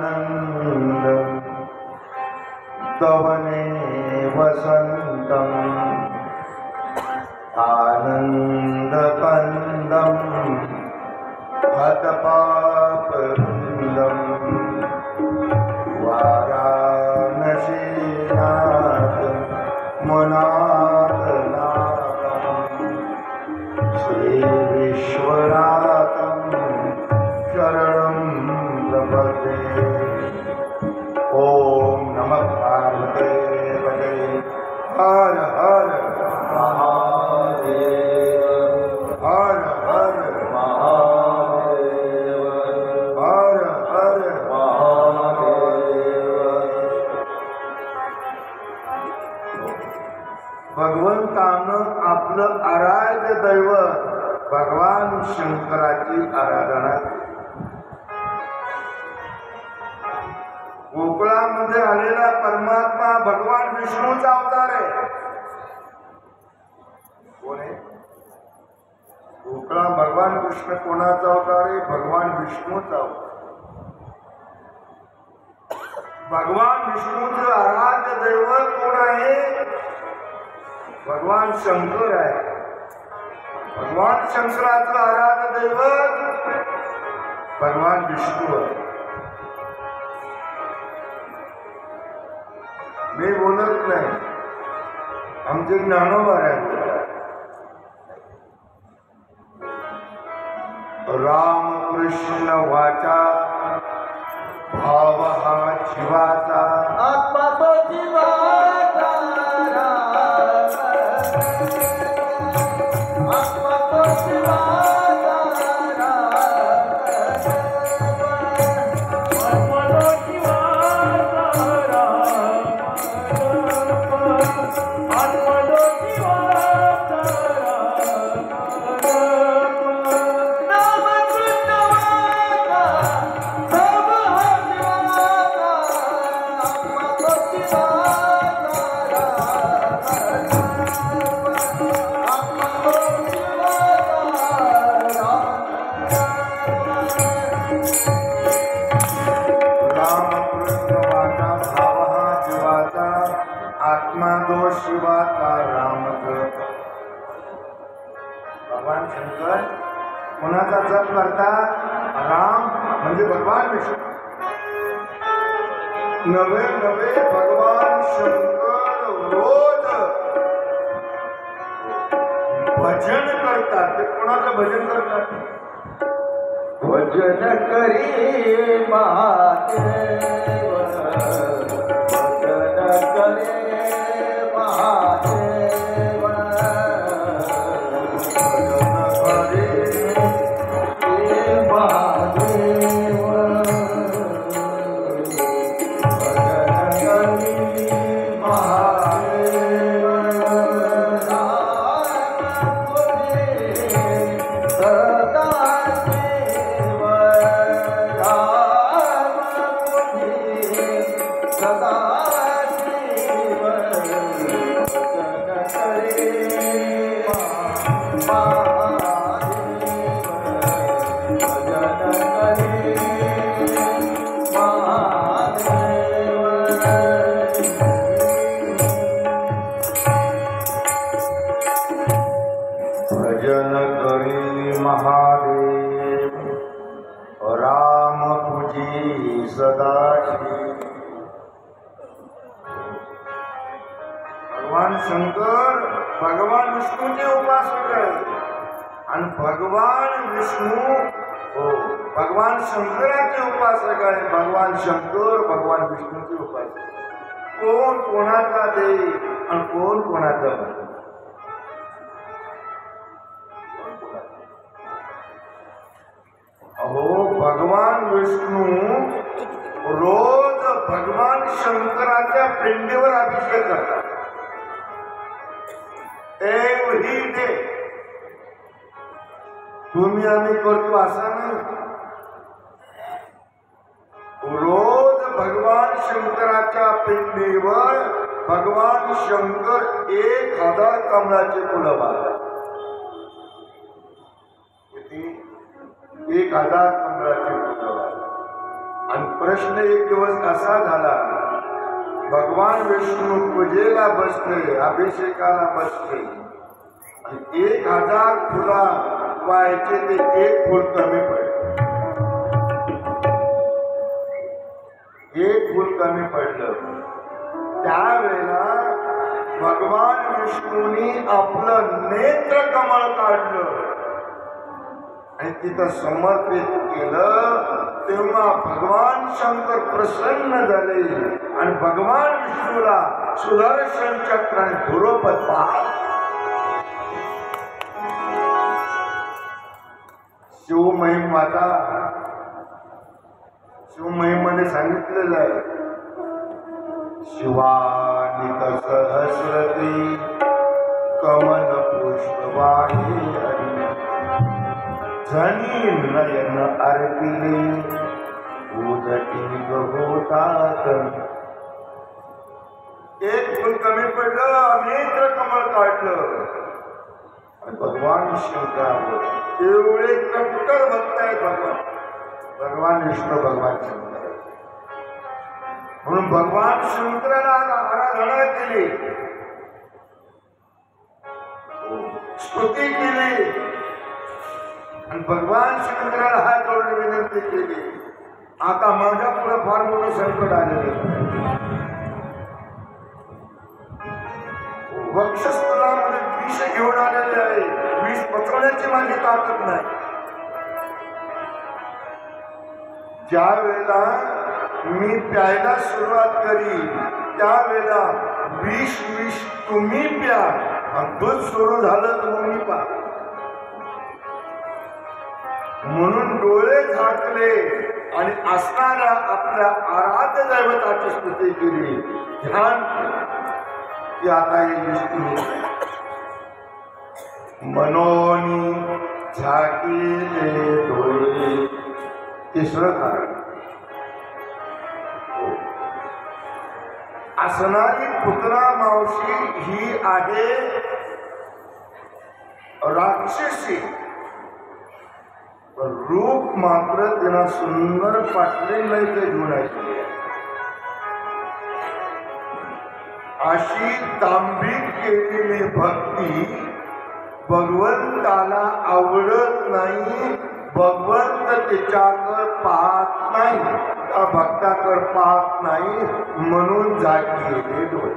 सानन्दमानन्दं तवने वसन्तम् आनन्दकन्दं हतपापवृन्दम् वाराणसीनाथ मनाथनाथं श्रीविश्वनाथं शरणं प्रपद्ये. ॐ नमः पार्वतीपते. हर हर महादेव. हर हर महादेव. हर हर महादेव. भगवंतानं आपलं आराध्य दैवत भगवान शंकराची आराधना. गोकुळामध्ये आलेला परमात्मा भगवान विष्णूचा अवतार आहे. कोण आहे गोकुळा भगवान कृष्ण कोणाचा अवतार आहे. भगवान विष्णूचा अवतार. भगवान विष्णूचं आराध्य दैवत कोण आहे. भगवान शंकर आहे. भगवान शंकराचं आराध्य दैवत भगवान विष्णू आहे. मी बोलत नाही, आमचे ज्ञानोबा आहे. राम कृष्ण वाचा भाव हा जीवाचा आत्मा तो जीवाचा आत्मा तो जीवाचा आत्मा तो जीवाचा आत्मा तो जीवाचा आत्मा दो शिवाचा राम. भगवान शंकर कोणाचा जप करतात? राम म्हणजे भगवान विष्णू. नवे नवे भगवान शंकर रोज भजन करतात. ते कोणाचं भजन करतात? भजन करी महादेव भजन करे महादेव भजन करी महादेव राम पूजी सदाशिव. भगवान शंकर भगवान विष्णूचे उपासक आहे आणि भगवान विष्णू भगवान शंकराचे उपासक आहे. भगवान शंकर भगवान विष्णूचे उपासक. कोण कोणाचा देव आणि कोण कोणाचा भक्त? अहो भगवान विष्णू रोज भगवान शंकराच्या पिंडीवर अभिषेक करतात. Every day. तुम्ही आम्ही करतो असा नाही. रोज भगवान शंकराच्या पिंडीवर भगवान शंकर 1000 कमळाचे फुलं वाहतात. किती? 1000 कमळाचे फुलं वाहतात. आणि प्रश्न एक दिवस असा झाला, भगवान विष्णू पूजेला बसले, अभिषेकाला बसले आणि 1000 फुला व्हायचे ते एक फुल कमी पडले. एक फुल कमी पडलं. त्यावेळेला भगवान विष्णूंनी आपलं नेत्र कमळ काढलं आणि तिथं समर्पित केलं. तेव्हा भगवान शंकर प्रसन्न झाले आणि भगवान विष्णूला सुदर्शन चक्र आणि ध्रुवपद पाहिलं. शिवमहिम वाचा. शिवमहिमध्ये सांगितलेलं आहे, शिवानित सहस्रती कमल पुष्पवाही झनी नयन अर्पिले उदटी गहोतात. एक फुल कमी पडलं, नेत्र कमळ काढलं आणि भगवान शंकरावर एवढे कट्टर भक्त आहेत. भगवान विष्णू भगवान शंकर म्हणून भगवान शंकराला आराधना केली. स्तुती केली आणि भगवान शंकराला हात जोडून विनंती केली, आता माझ्या पुढे फार मोठं संकट आलेलं आहे. वक्षस्थळामध्ये विष घेऊन आलेले आहे, विष पचवण्याची माझी ताकद नाही. ज्या वेळेला मी प्यायला सुरुवात करी त्यावेळेला विष तुम्ही प्या आणि दूध सुरू झालं तर मग मी पा. म्हणून डोळे झाकले आणि असणाऱ्या आपल्या आराध्य दैवताची स्तुती केली, ध्यान की आता हे विष्णू मनोनी झाकीले डोळे. तिसरं कारण, असणारी पुतना मावशी ही आहे राक्षसी, रूप मात्र तिला सुंदर पाटले नाही ते गुणाची. अशी दांभिक केलेली भक्ती भगवंताला आवडत नाही. भगवंत तिच्याकडे पाहत नाही, त्या भक्ताकडे पाहत नाही, म्हणून झाकलेले डोळे.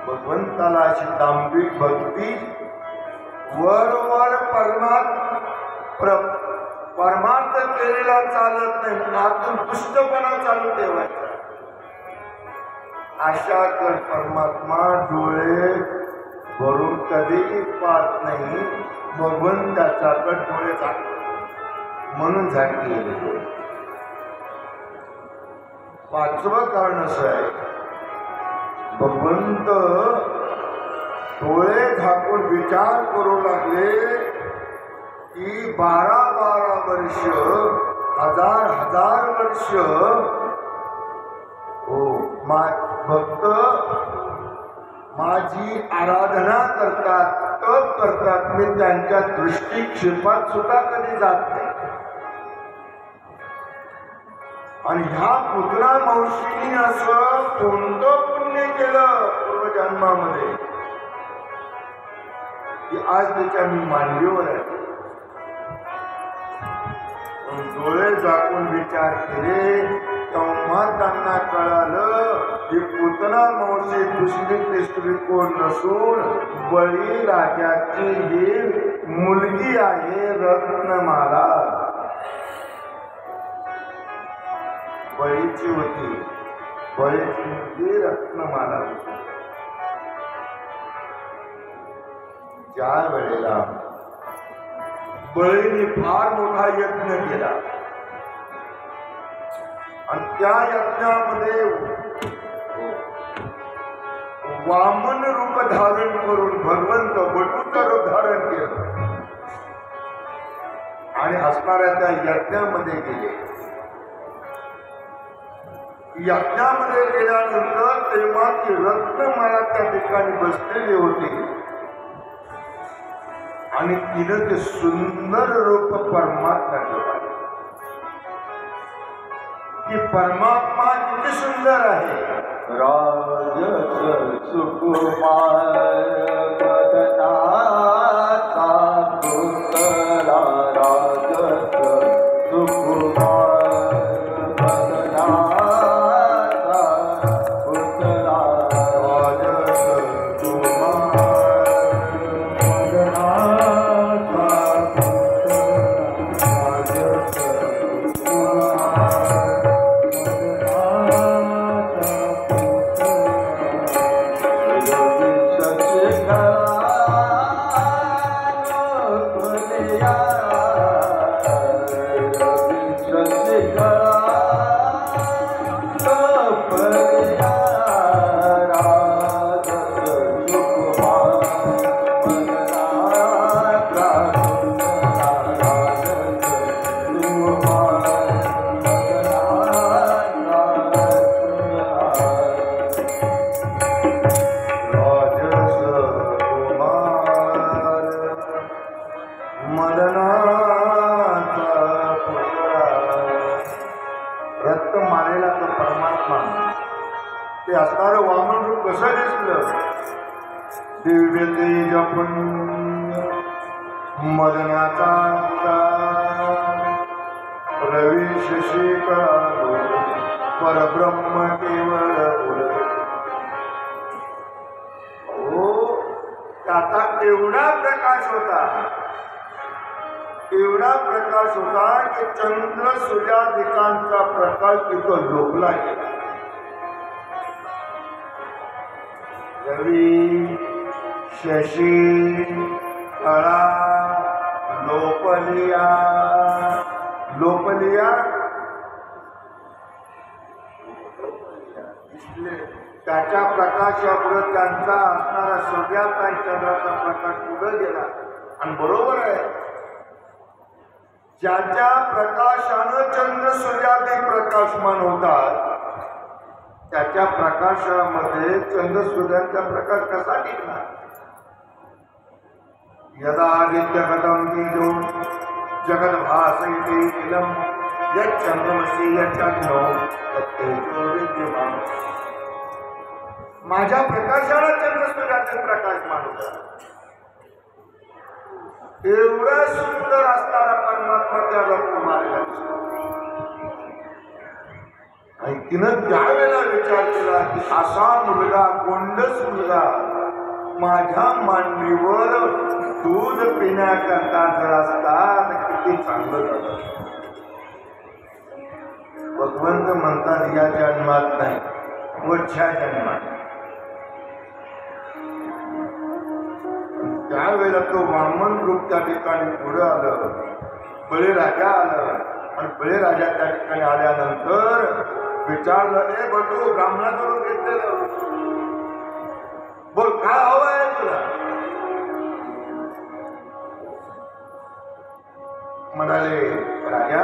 भगवंताला अशी दांभिक भक्ती वर परमार्थ केलेला चालत नाही, आतून दुष्टपणा चालू ठेवायचा. अशा कर परमात्मा डोळे भरून कधीही पाहत नाही, भगवंताच्याकडे डोळे झाकतात म्हणून झाकलेले डोळे. पाचवं कारण असं आहे, भगवंत डोळे झाकून विचार करू लागले की 12 वर्ष, हजार वर्ष भक्त माझी आराधना करतात, तप करतात, मी त्यांच्या दृष्टिक्षेपात सुद्धा कधी जात नाही. आणि ह्या पुतना मावशीने असं कोणतं पुण्य केलं पूर्वजन्मामध्ये की आज त्याच्या मी मांडीवर आहे. डोळे झाकून विचार केले तेव्हा त्यांना कळालं की पुतना मावशी दुसरी तिसरी कोण नसून बळी राजाची ही मुलगी आहे रत्नमाला. बळीची होती, बळीची मुलगी रत्नमाला होती. ज्या वेळेला बळीने फार मोठा यज्ञ केला आणि त्या यज्ञामध्ये वामन रूप धारण करून भगवंत वटूचं रूप धारण केलं आणि असणाऱ्या त्या यज्ञामध्ये गेले. यज्ञामध्ये गेल्यानंतर तेव्हा ती रत्नमाला त्या ठिकाणी बसलेली होती आणि तिनं ते सुंदर रूप परमात्म्याचं पाहिलं की परमात्मा किती सुंदर आहे. राजस सुकुमार बदनाचा पुतला, राजस सुकुमार बदनाचा पुतला, राजस सुकुमार वामन रूप कसं दिसलं? दिव्य तेज पुण्य मदनाचा रवी शशी कळालो परब्रह्म केवळ हो. त्याचा एवढा प्रकाश होता, एवढा प्रकाश होता की चंद्र सूर्यादिकांचा प्रकाश तिथं लोकला गेला. रवी शशी कळा लोपलिया. लोपलिया त्याच्या प्रकाशापुढे त्यांचा असणारा सूर्याचा आणि चंद्राचा प्रकाश पुढे गेला. आणि बरोबर आहे, ज्याच्या प्रकाशानं चंद्र सूर्यादी प्रकाशमान होतात त्याच्या प्रकाशामध्ये चंद्र सूर्यांचा प्रकाश कसा टिकणार? यदा आदित्यगतं तेजो जगद्भासयते किलं यच्चंद्रमसि यच्चग्नौ तत्तेजो विद्यमान. माझ्या प्रकाशाला चंद्र सूर्याचे प्रकाशमान होतात. एवढा सुंदर असणारा परमात्मा त्या रत्नमालेला आणि तिनं त्यावेळेला विचार केला की असा मुलगा, गोंडस मुलगा माझ्या मांडीवर दूध पिण्याकरता जर असता तर किती चांगलं झालं. भगवंत म्हणतात या जन्मात नाही, पुढच्या जन्मात. त्यावेळेला तो वामन रूप त्या ठिकाणी पुढे आलं, बळीराजा आलं आणि बळीराजा त्या ठिकाणी आल्यानंतर विचारलं, ए बटू ब्राह्मणाकडून घेतलेलं बोल काय हवं आहे तुला? म्हणाले, राजा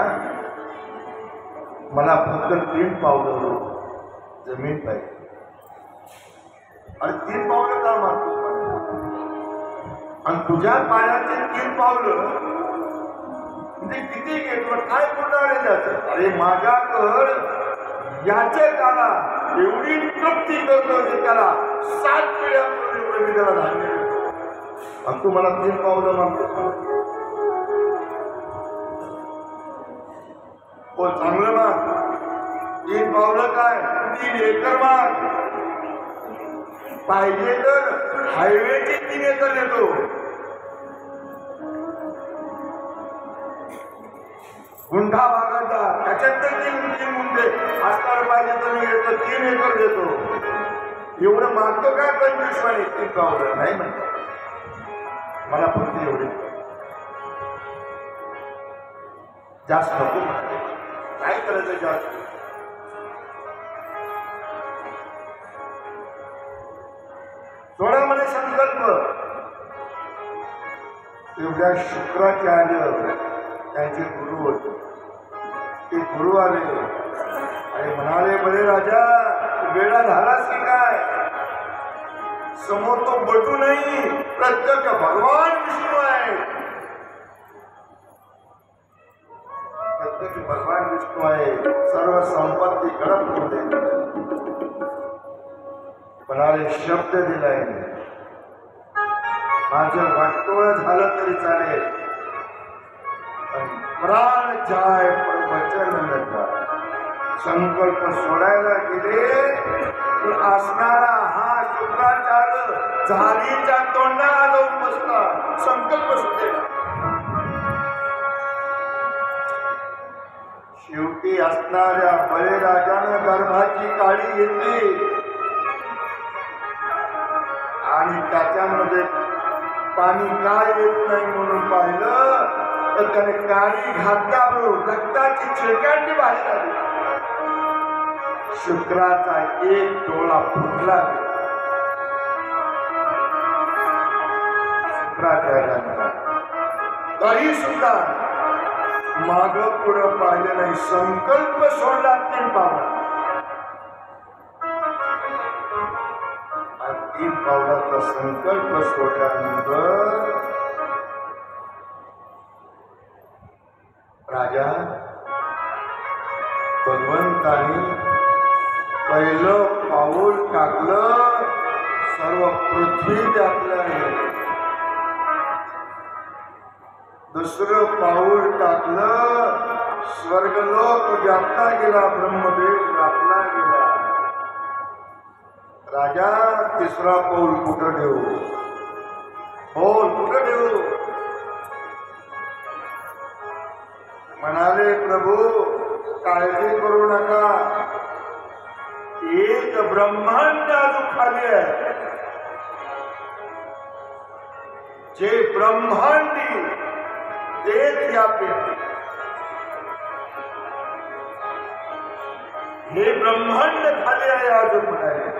मला फक्त 3 पावलं जमीन पाहिजे. आणि 3 पावलं का मागतो? आणि तुझ्या पायाचे 3 पावलं म्हणजे किती घेतलं, काय पुरणार आहे त्याचं? अरे माझ्याकडं याचे त्याला एवढी तृप्ती करतो की त्याला 7 पिढ्या एवढं मी त्याला धान्य देतो. आणि तू मला 3 पावलं मागतो? हो चांगलं माग. 3 पावलं काय, 3 एकर माग. पाहिजे तर हायवेचे 3 एकर देतो. गुंठा भागाचा त्याच्यात तर 3 गुंठे असणार पाहिजे तर मी येतो 3 एकर देतो. एवढं मागतो काय 25 वाणी 3 पावलं नाही म्हणतात. मला फक्त एवढे जास्त नको. काय करायचं जास्त? सोडा म्हणे संकल्प. एवढ्या शुक्राचार्य त्यांचे गुरु होते. ते गुरु आले आणि म्हणाले, बळे राजा वेळा झालाच की काय? समोर तो बटू नाही, प्रत्यक्ष भगवान विष्णू आहे. प्रत्यक्ष भगवान विष्णू आहे. सर्व संपत्ती कडप करून देते. म्हणाले, शब्द दिलाय, माझं वाटोळ झालं तरी चालेल, प्राण जाय पण वचन न जाय. संकल्प सोडायला गेले की असणारा हा शुक्राचार्य झालीच्या तोंडाला जाऊन बसला. संकल्प सुटेल. शेवटी असणाऱ्या बळीराजानं गर्भाची काळी घेतली आणि त्याच्यामध्ये पाणी काय येत नाही म्हणून पाहिलं तर त्याने काळी घातल्याबरोबर रक्ताची चिळकांडी बाहेर आली. शुक्राचा एक डोळा फुटला. शुक्राचार्यांचा तरी सुद्धा माग पुढं पाहिलं नाही. संकल्प सोडला 3 पावला. 3 पावलाचा संकल्प सोडल्यानंतर राजा भगवंतानी पहिलं पाऊल टाकलं पृथ्वी व्यापल्या आहे. दुसरं पाऊल टाकलं स्वर्गलोक व्यापला गेला, ब्रह्मदेव व्यापला गेला. राजा तिसरा पाऊल कुठं ठेवू? पाऊल कुठं ठेवू? म्हणाले प्रभू काळजी करू नका, एक ब्रह्मांड अजून खाली आहे. जे ब्रह्मांडी तेच या पेटी. हे ब्रह्मांड खाली आहे अजून म्हणाले.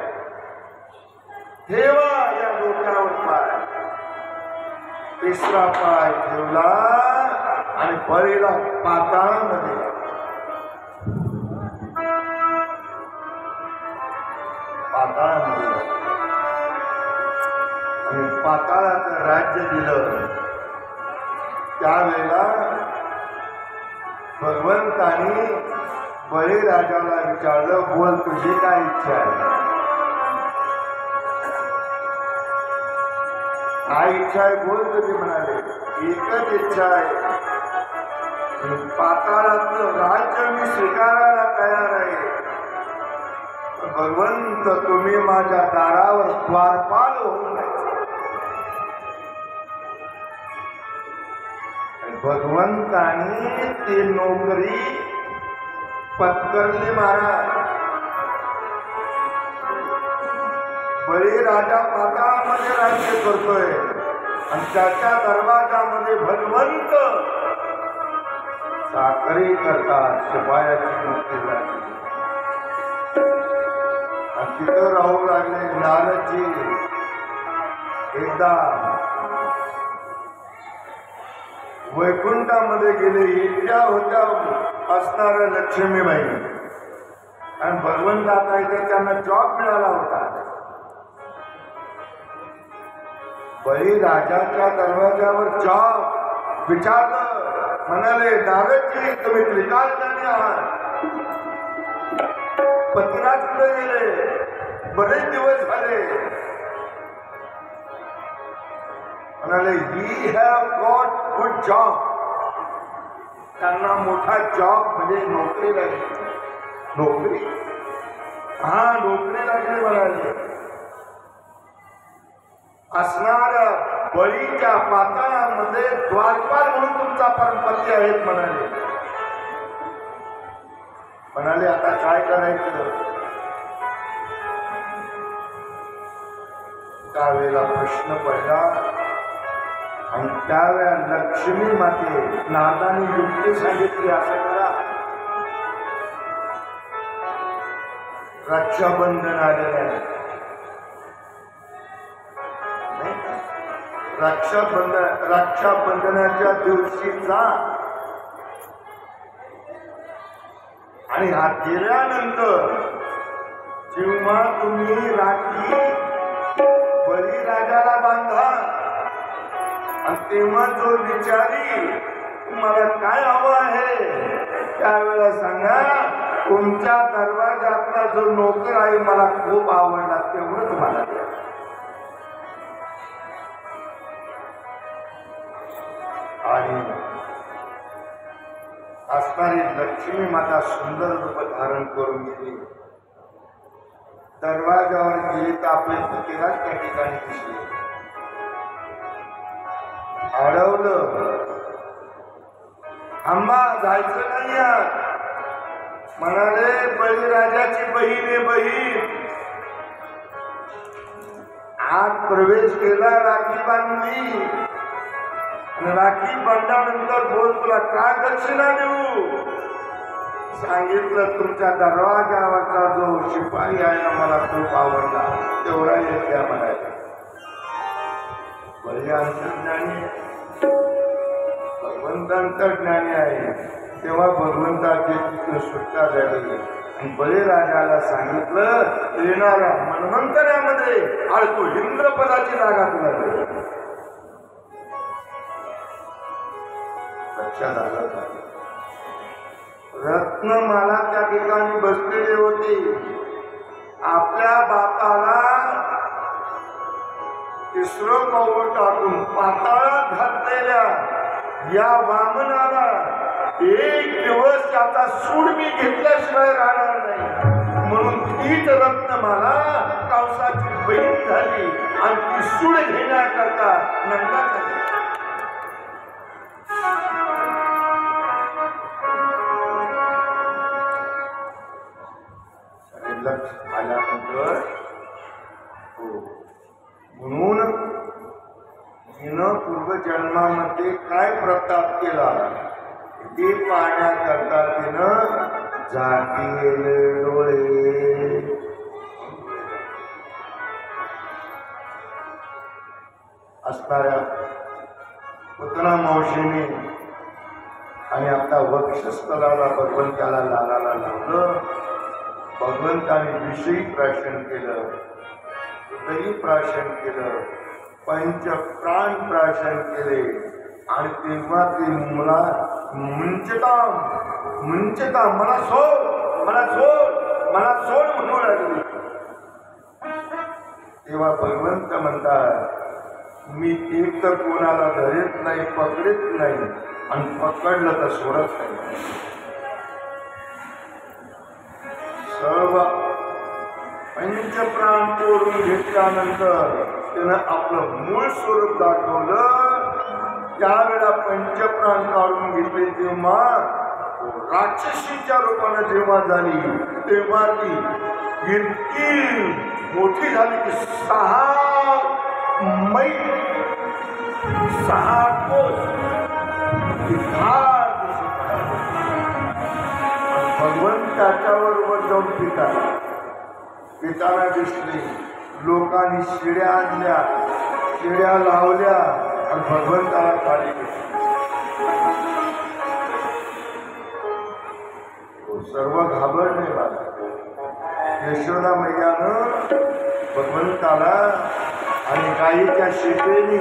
ठेवा या डोक्यावर पाय. तिसरा पाय ठेवला आणि बळीला पाताळामध्ये. पाताळामध्ये आणि पाताळाचं राज्य दिलं. त्यावेळेला भगवंतानी बळीराजाला विचारलं, बोल तुझी काय इच्छा आहे? काय इच्छा आहे बोल तुझी. म्हणाले एकच इच्छा आहे, पाताळाचं राज्य मी स्वीकारायला तयार आहे. भगवंत तुम्ही माझ्या दारावर द्वारपाल होऊन जायचं. भगवंतानी ती नोकरी पत्करली महाराज. बळीराजा पाताळामध्ये राज्य करतोय आणि त्याच्या दरवाजामध्ये भगवंत चाकरी करतात, शिपायाची नोकरी लागली. आणि तिथं राहू लागले. नारदजी एकदा वैकुंठामध्ये गेले. इतक्या होत्या असणाऱ्या लक्ष्मीबाई आणि भगवंत आता इथे त्यांना जॉब मिळाला होता. बळीराजाच्या दरवाजावर जॉब विचारलं. म्हणाले नारदजी तुम्ही त्रिकालज्ञानी आहात, पतिराज कुठे गेले? बरेच दिवस झाले. म्हणाले he have got good job. त्यांना मोठा जॉब म्हणजे नोकरी लागली. नोकरी हा नोकरी लागली म्हणाले. असणाऱ्या बळीच्या पाताळामध्ये द्वारपाल म्हणून तुमचा परमपती आहेत म्हणाले. म्हणाले आता काय करायचं? त्यावेळेला प्रश्न पडला आणि त्यावेळेला लक्ष्मी माते नादानी युक्ती सांगितली, असं करा. रक्षाबंधन आलेलं आहे. रक्षाबंधनाच्या दिवशी जा आणि हा गेल्यानंतर जेव्हा तुम्ही राखी बळीराजाला बांधा आणि तेव्हा जो विचारी तुम्हाला काय हवं आहे त्यावेळेला सांगा, तुमच्या दरवाजातला जो नोकर आहे मला खूप आवडला, तेवढं तुम्हाला द्या. आणि असणारी लक्ष्मी माता सुंदर रूप धारण करून गेली. दरवाजावर गेली तर आपले पतिराज त्या ठिकाणी दिसले. अडवलं, आंबा जायचं नाही यात. म्हणाले बळीराजाची बहीण आहे बहीण. आत प्रवेश केला, राखी बांधली. राखी बांधल्यानंतर बोल तुला काय दक्षिणा देऊ? सांगितलं तुमच्या दरवाजावरचा जो शिपाई आहे ना मला खूप आवडला, तेवढा एक द्या म्हणायला. बळी अंतर्ज्ञानी, भगवंतांतर ज्ञानी आहे. तेव्हा भगवंताची तिथं सुटका झाली आणि बळीराजाला सांगितलं येणाऱ्या मन्वंतऱ्यामध्ये आणि तो इंद्रपदाची जागा तुला देईल. लक्षात आलं का? रत्नमाला त्या ठिकाणी बसलेली होती. आपल्या बापाला तिसरं पाऊल टाकून पाताळात घातलेल्या या वामनाला एक दिवस त्याचा सूड मी घेतल्याशिवाय राहणार नाही, म्हणून तीच रत्नमाला कंसाची बहीण झाली आणि ती सूड घेण्याकरता नंदाकडे लक्ष आल्यानंतर म्हणून हिनं पूर्वजन्मामध्ये काय प्रताप केला ते पाहण्याकरता तिनं झाकेले डोळे असणाऱ्या पुतना मावशीने आणि आता वक्षस्थलाला भगवंताला लालाला लावलं. भगवंताने विषयी प्राशन केलं, हृदयी प्राशन केलं, पंच प्राण प्राशन केले आणि तेव्हा ते मला मुंचता मला सोड मला सोड मला सोड म्हणू लागले. तेव्हा भगवंत म्हणतात मी एक तर कोणाला धरत नाही, पकडत नाही आणि पकडलं तर सोडत नाही. सर्व पंचप्राण तोडून घेतल्यानंतर त्यानं आपलं मूळ स्वरूप दाखवलं. त्यावेळेला पंचप्राण काढून घेतले तेव्हा राक्षसीच्या रूपानं जेव्हा झाली तेव्हा ती इतकी मोठी झाली की 6 मैल 6 कोस भगवंत त्याच्याबरोबर जाऊन पिताना दिसले. लोकांनी शिड्या आणल्या, शिड्या लावल्या आणि भगवंताला खाली घेतली. सर्व घाबरले मला. यशोदा मैयानं भगवंताला आणि गाईच्या शेपेनी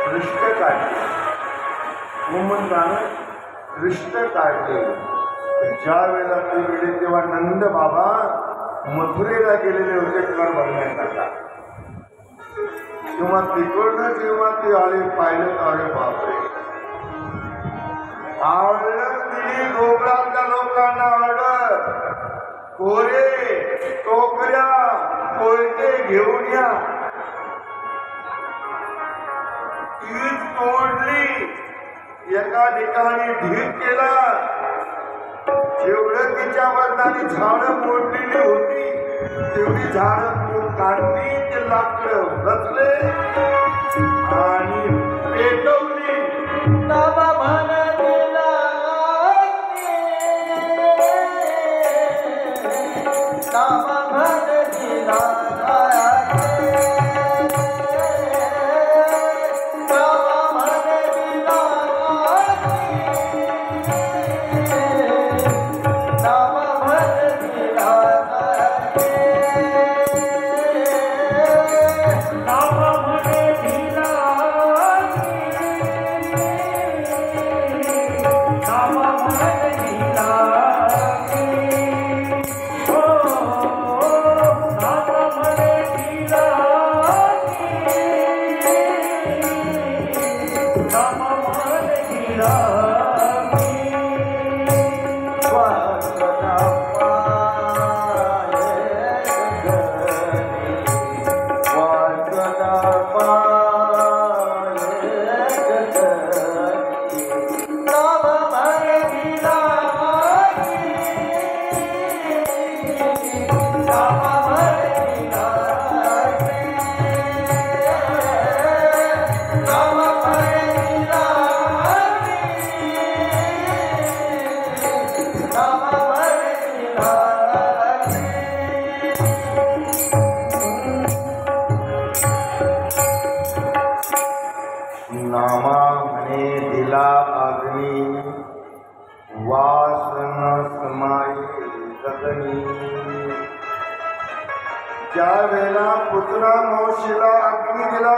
दृष्ट काढले, गोमंतानं दृष्ट काढले. ज्या वेळेला ते गेले तेव्हा नंद बाबा मथुरेला गेलेले होते कर भरण्याकरता. तेव्हा तिकडनं जेव्हा ते आले पाहिलं तर अरे बापरे, ऑर्डर दिली गोकुळातल्या लोकांना. ऑर्डर कोरे टोकऱ्या कोयते घेऊन या. ती तोडली, एका ठिकाणी ढीक केला. जेवढं तिच्या वरदानी झाडं मोडलेली होती तेवढी झाडं काढली, ते लाकडं रचले आणि पेटवली. नामा भान दिला नामा भान दिला नामा म्हणे दिला अग्नी वासन समाये गगनी. ज्या वेळेला पुतना मावशीला अग्नी दिला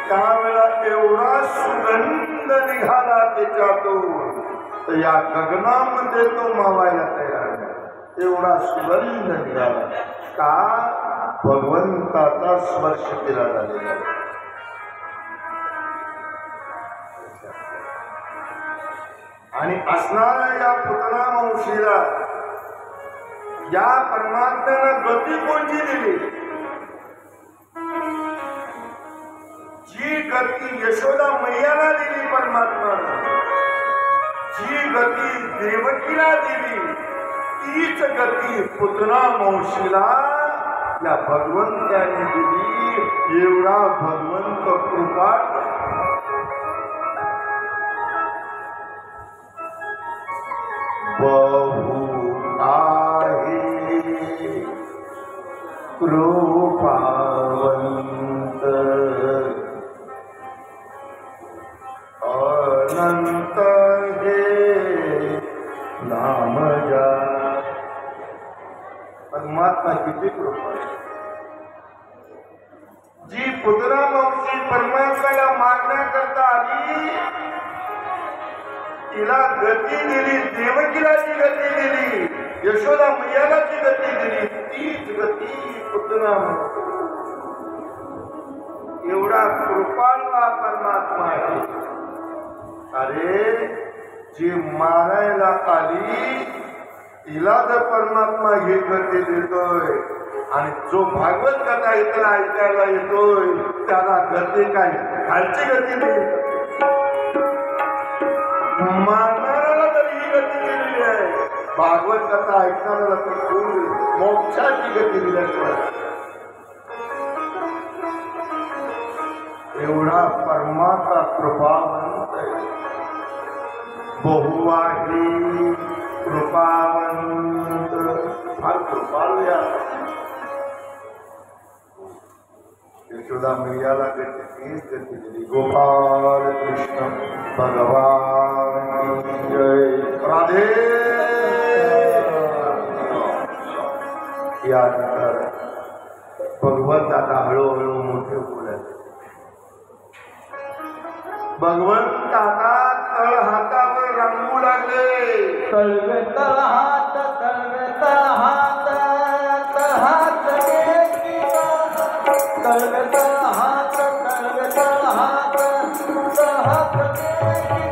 त्यावेळेला एवढा सुगंध निघाला त्याच्यातून तर या गगनामध्ये तो मावायला तयार. एवढा सुगंध निघाला का भगवंत भगवंताचा स्पर्श केला झालेला आहे. आणि असणाऱ्या या पुतना वंशीला या परमात्म्यानं गती कोणती दिली? जी गती यशोदा मैयाला दिली परमात्म्यानं, जी गती देवकीला दिली, तीच गती पुतना वंशीला या भगवंताने दिली. एवढा भगवंत कृपाळ. बहु आहे कृपावंत अनंत हे नाम जा. परमात्मा किती कृपा आहे. जी पुतना वंशी परमात्म्याला मागण्याकरता आली, तिला गती दिली, देवकीला जी गती दिली, यशोदा मैयाला जी गती दिली, तीच गती पुतना. एवढा कृपाळू हा परमात्मा आहे. अरे जी मारायला आली तिला जर परमात्मा ही गती देतोय, आणि जो भागवत कथा इतर ऐकायला येतोय त्याला गती काय? खालची गती नाही. मारणाऱ्याला तर ही गती दिलेली आहे, भागवत कथा ऐकणाऱ्याला तर मोक्षाची गती दिल्याशिवाय. एवढा परमात्मा कृपावंत आहे. बहुवाही कृपावंत, फार कृपाळू या. यशोदा मैयाला गती तीच गती दिली. गोपाल कृष्ण भगवान की जय. राधे. यानंतर भगवंत आता हळूहळू मोठे बोलायचे. भगवंत आता तळ हातावर रंगू लागले. तळवे तळहात, तळवे तळहात, तळहात घेतली ग. तळवे तळहात, तळवे तळहात, तळहात घेतली ग.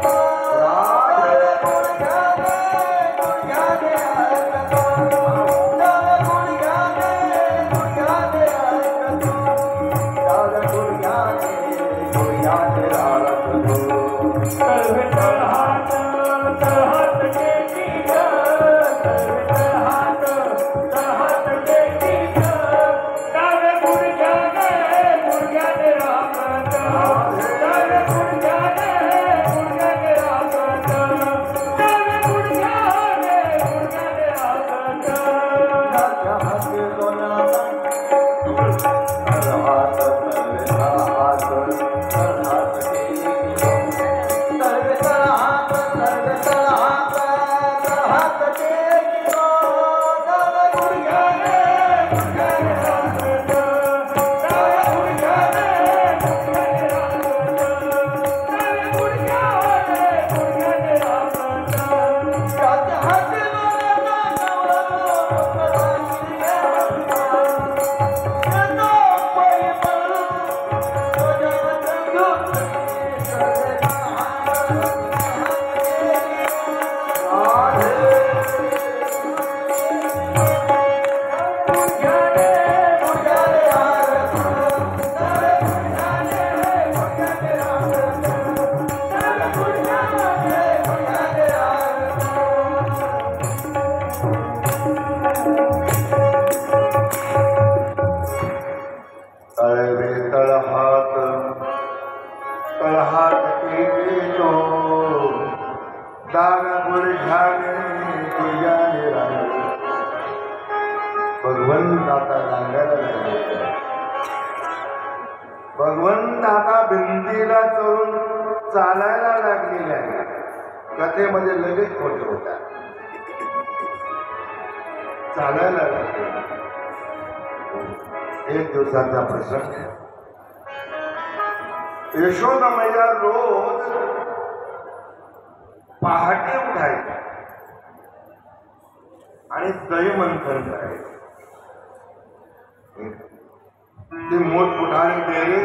गुडघ्याने ऐकतो, गुडघ्याने ऐकतो, गुडघ्याने ऐकतो. तळवे तळहात, तळहात घेतली ग. तळवे तळहात, तळहात घेतली ग. डावे गुडघ्याने राखत, डावे गुडघ्याने राखत, डावे गुडघ्याने राखत. राजा हाती दोनाला तळहात, तळवे तळहात, तळहात घेतली ग. तळवे तळहात, तळवे तळहात, तळहात घेतली ग. डावे गुडघ्याने राखत, डावे गुडघ्याने राखत, डावे गुडघ्याने राखत. राजा हाती दोनाला नवरा तळवे तळहात, तळहात केलो, डाव्या गुडघ्याने तुझ्याने रांगले. भगवंत आता रांगायला लागले. भगवंत आता भिंतीला चढून चालायला लागलेले आहे. कथेमध्ये लगेच मोठे होतात, चालायला लागले. एक दिवसाचा प्रसंग. यशोदा मैया रोज पहाटे उठायचे आणि दही मंथन करायचे. ते मोठमोठाले डेरे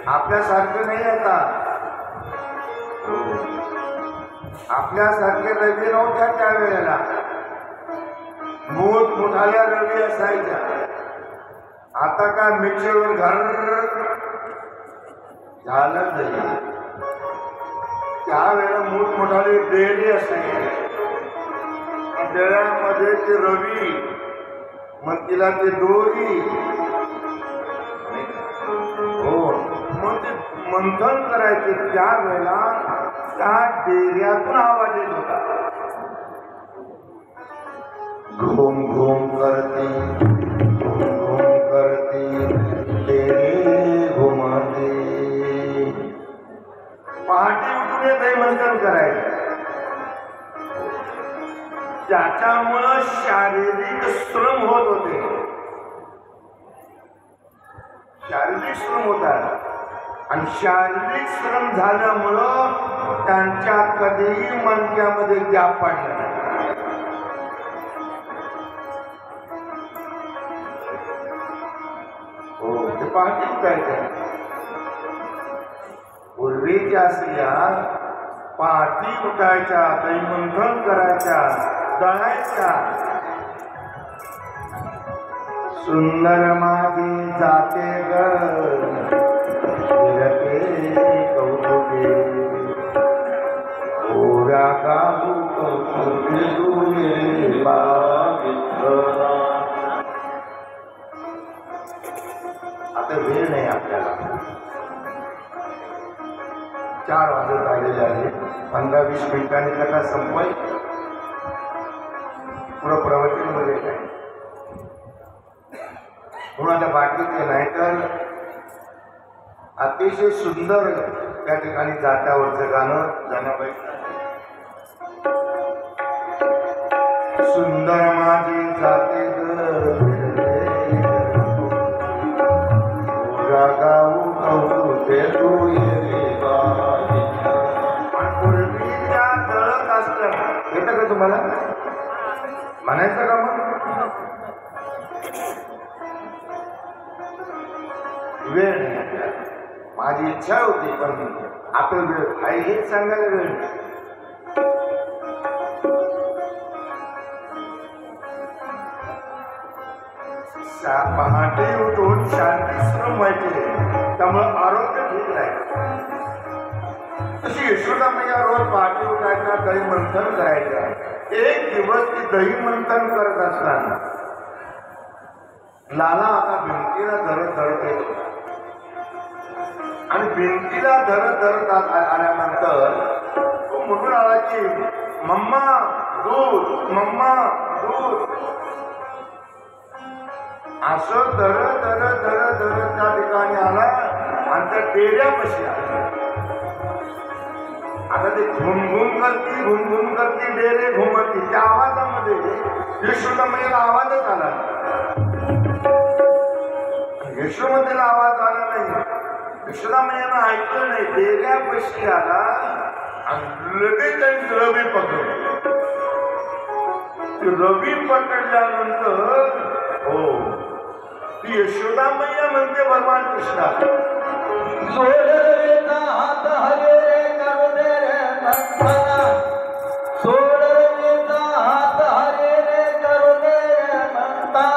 आपल्यासारखं नाही आता. आपल्यासारखे रवी नव्हत्या त्यावेळेला. मोठमोठाल्या रवी असायच्या. आता काय मिक्सरवर घर झालं नाही. त्यावेळेला मोठमोठाले डेरे असायचे. डेऱ्यामध्ये ते रवी, मग तिला ते दोरी, हो, मग ते मंथन करायचे. त्यावेळेला त्या डेऱ्यातून आवाज येत होता. घुम घुम करते, घुम घुम करते, डेरे घुमते. पहाटे उठून ते मंथन करायचे. त्याच्यामुळं शारीरिक श्रम होत होते. शारीरिक श्रम होतात. आणि शारीरिक श्रम झाल्यामुळं त्यांच्या कधीही मणक्यामध्ये गॅप पडला नाही. हो, ते पहाटे उठायचं. पूर्वीच्या स्त्रिया पहाटी उठायच्या, दैमंथन करायच्या, दळायच्या. सुंदर माझी जाते ग फिरते कौतुके, ओव्या गाऊ कौतुके दुरे बावित्रा. आता वेळ नाही आपल्याला. 4 वाजत आलेले आहे. 15-20 मिनिटांनी कथा संपवाय. पुढं प्रवचन मध्ये काय म्हणून आता बाकीचे नाही तर अतिशय सुंदर त्या ठिकाणी जात्यावरचं गाणं जनाबाई. सुंदर माझी जाते गाऊ कौतुके तू पूर्वी त्या दळत असतं. येतं का तुम्हाला म्हणायचं का? मग वेळ नाही आपल्याला. माझी इच्छा होती पण आपलं वेळ आहे हेच सांगायला वेळ नाही. पहाटे उठून शांतीश्रम व्हायचे. त्यामुळं आरोग्य ठीक राहील. तशी यशोदा मैया रोज पहाटे उठायच्या, दही मंथन करायच्या. एक दिवस ती दही मंथन करत असताना लाला आता भिंतीला धरत धरत येत होता. आणि भिंतीला धरत धरत आल्यानंतर तो म्हणून आला की मम्मा दूध, मम्मा दूध. असं धरत धरत धरत धरत त्या ठिकाणी आला आणि त्या डेऱ्यापाशी आला. आता ते घुमघुम करती डेरे घुमती. त्या आवाजामध्ये यशोदा मैयाला आवाजच आला. यशोमतीला आवाज आला नाही. यशोदा मैयानं ऐकलं नाही. डेऱ्यापाशी आला आणि लगेच त्यांनी रवी पकडलं. रवी पकडल्यानंतर हो ती यशोदा मैया म्हणते भगवान कृष्णा, सोडरेचा हात हरे करुणे रे मंथना, सोडरेचा हात हरे रे करुणे रे मंथना,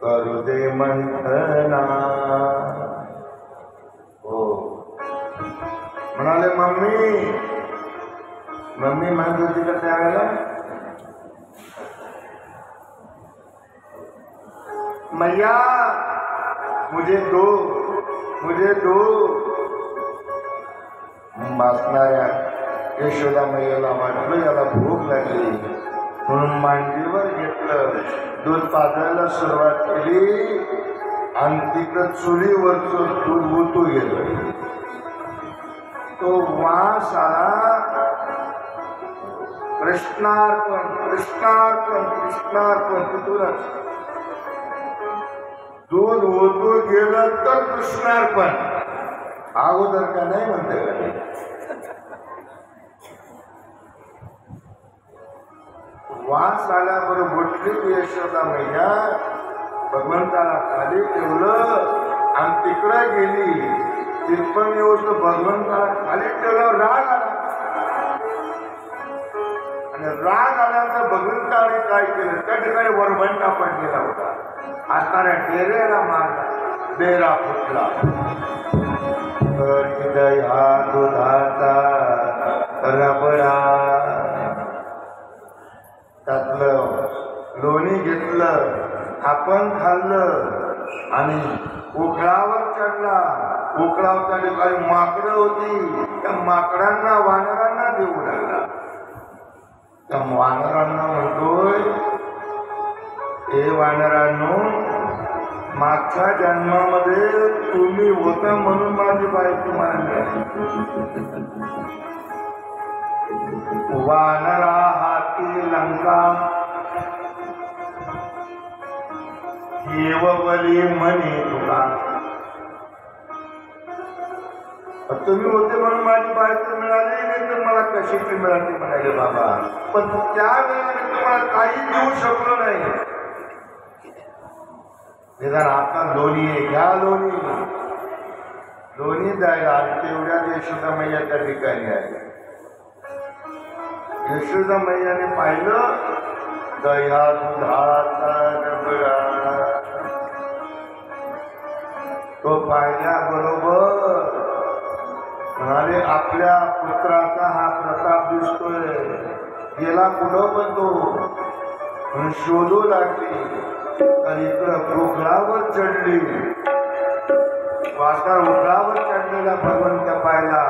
करुणे मंथना. हो म्हणाले मम्मी म्हणत होती का त्यावेळेला मैया मुझे दो मासणाऱ्या यशोदा मैयाला वाटलं याला भूक लागली म्हणून मांडीवर घेतलं. दूध पाजायला सुरुवात केली आणि तिकडं चुलीवरचं दूध ओतू गेलं. तो वास आला, कृष्णार्पण कृष्णार्पण कृष्णार्पण. तिथूनच दूध ओतू गेलं तर कृष्णार्पण. अगोदर का नाही म्हणते का? वास आल्याबरोबर उठली ती यशोदा मैया भगवंताला खाली ठेवलं आणि तिकडे गेली. तिथपण व्यवस्था भगवंताला खाली ठेवल्यावर राग आला आणि राग आल्यानंतर भगवंताने काय केलं, त्या ठिकाणी वरभंटा पडलेला होता. असणाऱ्या डेऱ्याला मारला, डेरा फुटला. हृदया दुधाचा रबडा, त्यातलं लोणी घेतलं, आपण खाल्लं आणि उकळावर चढला. उकळावर त्या ठिकाणी माकडं होती, त्या माकडांना वानरांना देऊ लागला. त्या वानरांना म्हणतोय, हे वानरांनो, मागच्या जन्मामध्ये तुम्ही होता म्हणून माझी बायको तुम्हाला मिळाली. वानरा हाती लंका केवली म्हणे तुका. तुम्ही होते म्हणून माझी बायको मिळाली, नाही तर मला कशाची मिळाली म्हणाले बाबा. पण त्यावेळेला मी तुम्हाला काही देऊ शकलो नाही. निदान आता लोणी आहे, घ्या लोणी. लोणी द्यायला आणि तेवढ्या यशोदा मैया त्या ठिकाणी आहे. यशोदा मैयाने पाहिलं, दह्या दुधाचा रबडा. तो पाहिल्याबरोबर म्हणाले, आपल्या पुत्राचा हा प्रताप दिसतोय, गेला कुठं पण तो. म्हणून शोधू लागली तर इकडं गोखलावर चढली. वासना उकळावर चढलेला भगवंत पाहिला,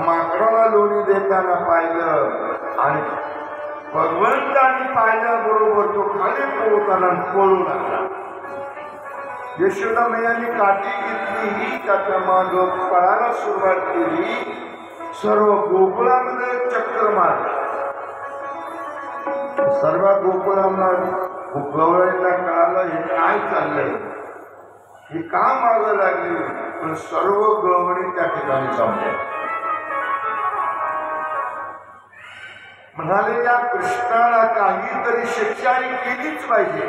माकडाला लोणी देताना पाहिलं आणि भगवंताने पाहिल्याबरोबर तो खाली पोहताना पळू लागला. यशोदा मैयाने काठी घेतली, त्याच्या माग पळायला सुरुवात केली. सर्व गोकुळामध्ये चक्कर मारला. सर्व गोकुळांना गवळीला कळालं हे काय चाललंय, ही का मागं लागली. पण सर्व गवळी त्या ठिकाणी जमल्या. म्हणाले, या कृष्णाला काहीतरी शिक्षा केलीच पाहिजे.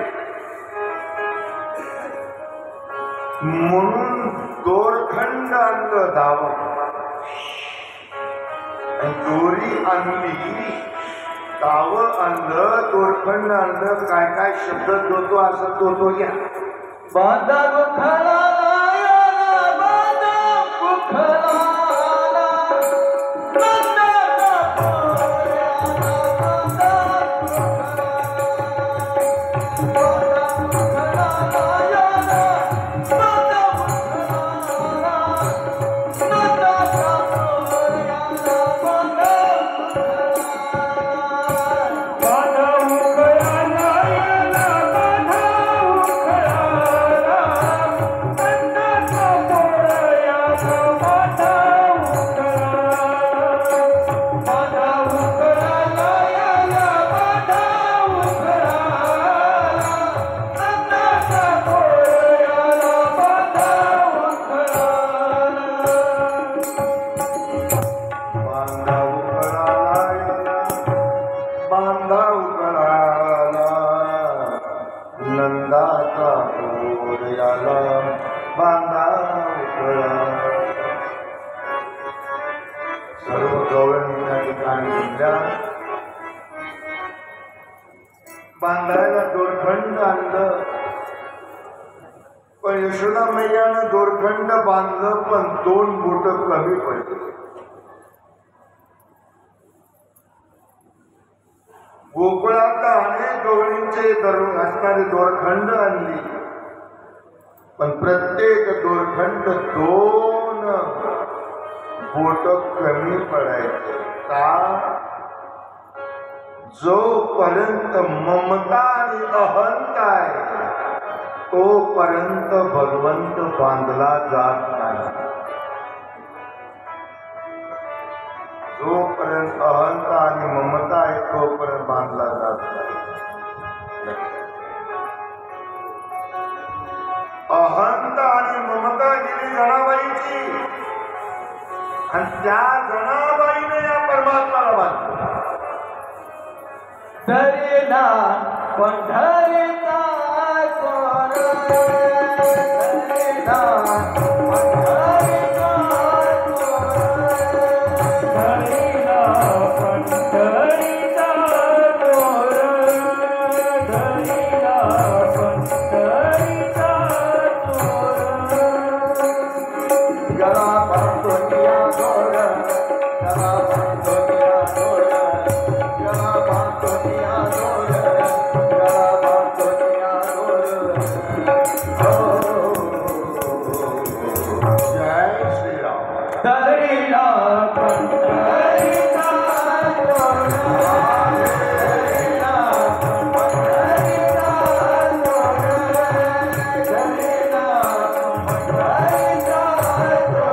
म्हणून दोरखंड आणलं धावत आणि दोरी आणली, दावं आणलं, दोरखंड आणलं. काय काय शब्द दोतो असं दोतो घ्या. बांधा गुखला बांधा गुखला बांधायला दोरखंड आणलं. पण यशोदा मैयानं दोरखंड बांधलं, पण 2 बोट कमी पडली. गोकुळात अनेक गवळींचे असणारे दोरखंड आणली, पण प्रत्येक दोरखंड 2 बोट कमी पडायचे. का? जोपर्यंत ममता आणि अहंता आहे तोपर्यंत भगवंत बांधला जात नाही. जोपर्यंत अहंता आणि ममता आहे तोपर्यंत बांधला जात नाही. अहंता आणि ममता गेली जनाबाईची आणि त्या जनाबाईने या परमात्माला बांधलं. दरेला पंढरीचा कोर, दरेला पंढरीचा कोर, दरेला पंढरीचा कोर, दरेला पंढरीचा कोर. गळा बांधतो निया गोर, गळा बांधतो निया गोर, गळा बांधतो निया गोर, गळा बांधतो निया गोर. जय श्रीराम. दरीला पंढरीचा कोर, दरीला पंढरीचा कोर, दरीला पंढरीचा कोर.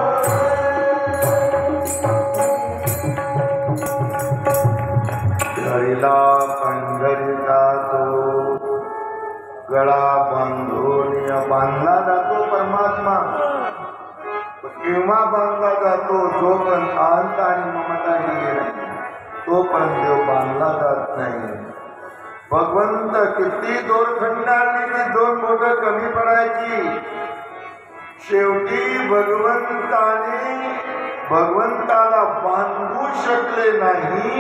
हरिला पंढरीचा तो गळा बांधून बांधला जातो परमात्मा. केव्हा बांधला जातो? जोपर्यंत अहंता आणि ममता गेली नाही तोपर्यंत देव बांधला जात नाही. भगवंत किती दोरखंड आणली ती दोन बोटं कमी पडायची. शेवटी भगवंताला बांधू शकले नाही.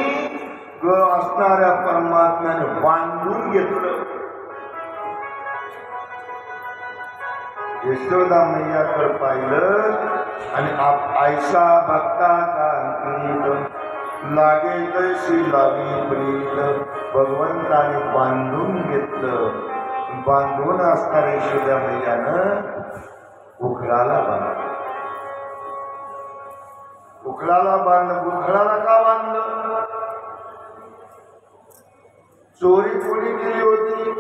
असणाऱ्या परमात्म्याने बांधून घेतलं. यशोदा मैयाकडे पाहिलं आणि आयसा भक्ता लागे तशी लावी प्रीत. भगवंताने बांधून घेतलं. बांधून असणाऱ्या यशोदा मैयानं उखळाला बांधलं. उखळाला का बांधलं? चोरी कोणी केली होती?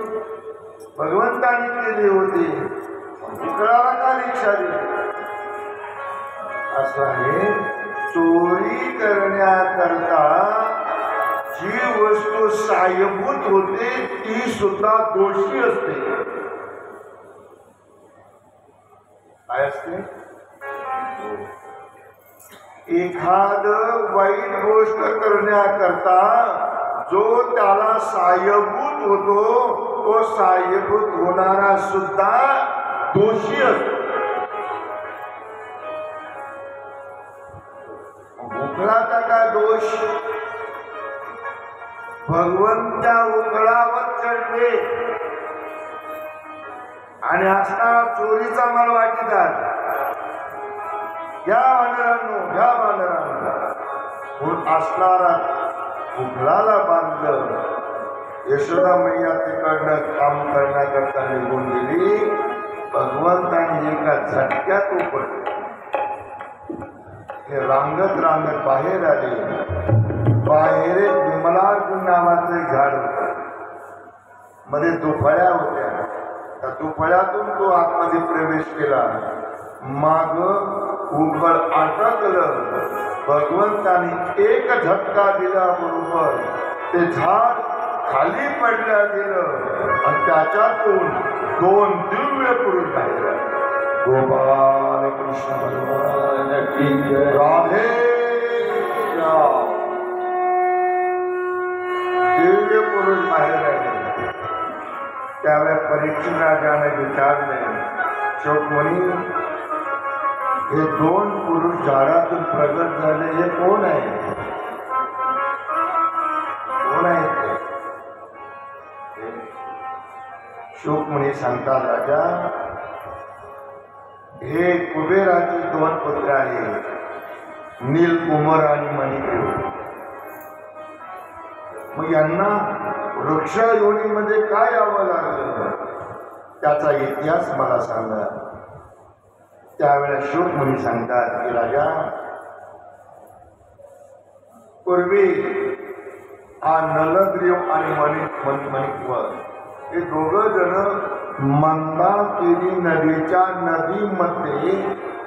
भगवंताने केली होती. उखळाला का दीक्षा दिली? असं आहे, चोरी करण्याकरता जी वस्तू साहाय्यभूत होते ती सुद्धा दोषी असते. काय असते? एखाद वाईट गोष्ट करण्याकरता जो त्याला साहाय्यभूत होतो तो साहाय्यभूत होणारा सुद्धा दोषी असतो. उखळाचा काय दोष? भगवंत्या उखळावर चढले आणि असणारा चोरीचा माल वाटीदार. घ्या वानरांनो म्हणून असणारा उखळाला बांधलं. यशोदा मैया तिकडनं काम करण्याकरता निघून गेली. भगवंताने एका झटक्यात उपडले. हे रांगत बाहेर आले. बाहेर एक विमलार्जुन नावाचं एक झाड होतं. मध्ये दुफळ्या होत्या. त्या दुफळ्यातून तो आतमध्ये प्रवेश केला. माग उघड अटकलं. भगवंताने एक झटका दिला बरोबर ते झाड खाली पडल्या गेलं आणि त्याच्यातून दोन दिव्य पुरुष बाहेर आले. गोपाल कृष्ण भगवान की जय. राधे श्याम. दिव्य पुरुष बाहेर आले. त्यावेळेस परीक्षित राजाने विचारले, शोकमणी, हे दोन पुरुष झाडातून प्रगट झाले, हे कोण आहे? कोण आहे ते? शोकमणी सांगतात, राजा, हे कुबेराचे दोन पुत्र आहेत, नीलकुमार आणि मणिकुमार. मग यांना वृक्ष योनीमध्ये काय यावं लागलं त्याचा इतिहास मला सांगा. त्यावेळेला शोकमुनी सांगतात की राजा, पूर्वी हा नलग्रीव आणि मणिकवर हे दोघं जण मंदाकिनी नदीच्या नदीमध्ये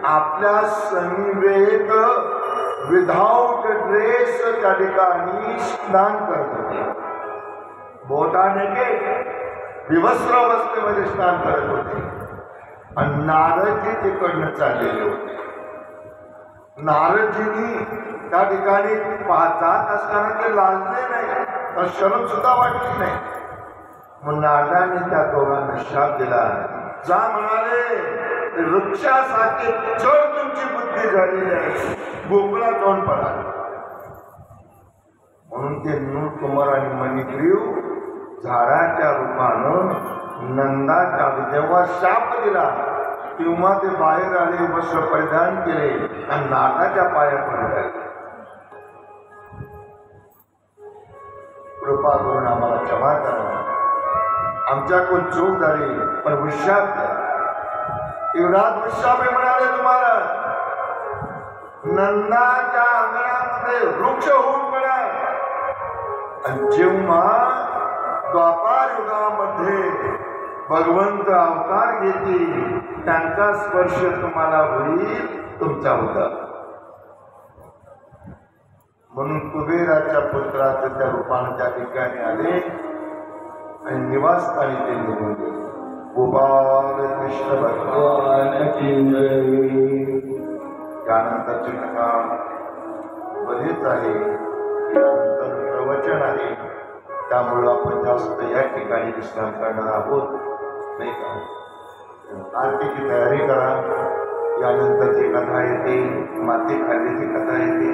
आपल्या समीवेत विदाउट ड्रेस त्या ठिकाणी स्नान करत होते. बोटाने विवस्त्र अवस्थेमध्ये स्नान करत होते आणि नारदजी तिकडनं चाललेले होते. नारदजींनी त्या ठिकाणी जात असताना ते लाजले नाही, तर शरम सुद्धा वाटली नाही. मग नारदाने त्या दोघांना शाप दिला. जा म्हणाले, वृक्षासारखे जर तुमची बुद्धी झालेली आहे, गोकुळात जाऊन पडा. म्हणून ते नूरकुमार आणि मणिग्रीव झाडाच्या रूपानं नंदाच्या जेव्हा शाप दिला तेव्हा ते बाहेर आले, वस्त्र परिधान केले आणि नागाच्या पाया पडले. कृपा करून आम्हाला क्षमा करा, आमच्याकडून चूक झाली, पण विश्वास युवराज विश्वामे म्हणाले तुम्हाला नंदाच्या अंगणामध्ये वृक्ष होऊन पडा. आणि जेव्हा द्वापार युगामध्ये भगवंत अवतार घेतील त्यांचा स्पर्श तुम्हाला होईल, तुमचा होता. म्हणून कुबेराच्या पुत्राचं त्या रूपाने त्या ठिकाणी आले आणि निवासस्थानी ते निघून गेले. गोपाल कृष्ण भगवान की जय. त्यानंतरची कथा बरीच आहे, त्यानंतर प्रवचन आहे, त्यामुळं आपण जास्त या ठिकाणी विश्राम करणार आहोत नाही का. आरतीची तयारी करा. यानंतरची कथा येते, माती खाल्ल्याची कथा येते.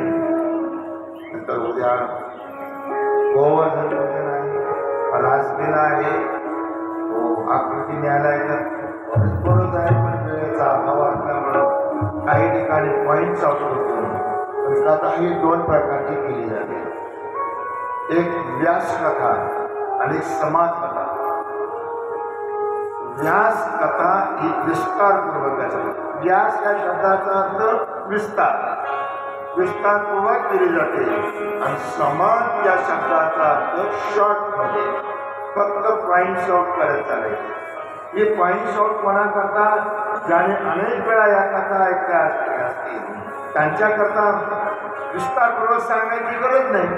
नंतर उद्या गोवर्धन पूजन आहे, रासलीला आहे. हो, आकृती न्यायालयात बरोच आहे, पण वेळेचा अभाव असल्यामुळं काही ठिकाणी पॉईंट्स आउट होतो. पण कथा ही दोन प्रकारची केली जाते, एक व्यास कथा आणि समाज कथा. व्यास कथा ही विस्तारपूर्वक असते. व्यास या शब्दाचा अर्थ विस्तार, विस्तारपूर्वक केली जाते. आणि समाज या शब्दाचा अर्थ शॉर्ट मध्ये फक्त पॉइंट्स आउट करत चालायचे. हे पॉइंट्स आउट कोणाकरता, ज्याने अनेक वेळा या कथा ऐकल्या असतील त्यांच्याकरता विस्तारपूर्वक सांगायची गरज नाही.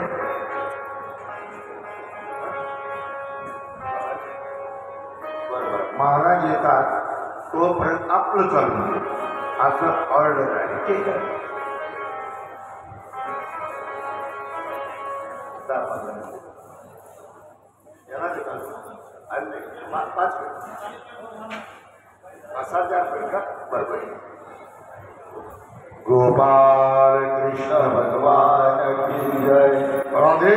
महाराज येतात तोपर्यंत आपलं चालू असं ऑर्डर आहे. ठीक आहे, 5 मिनिट बरोबर. गोपाल कृष्ण भगवान की जय. राधे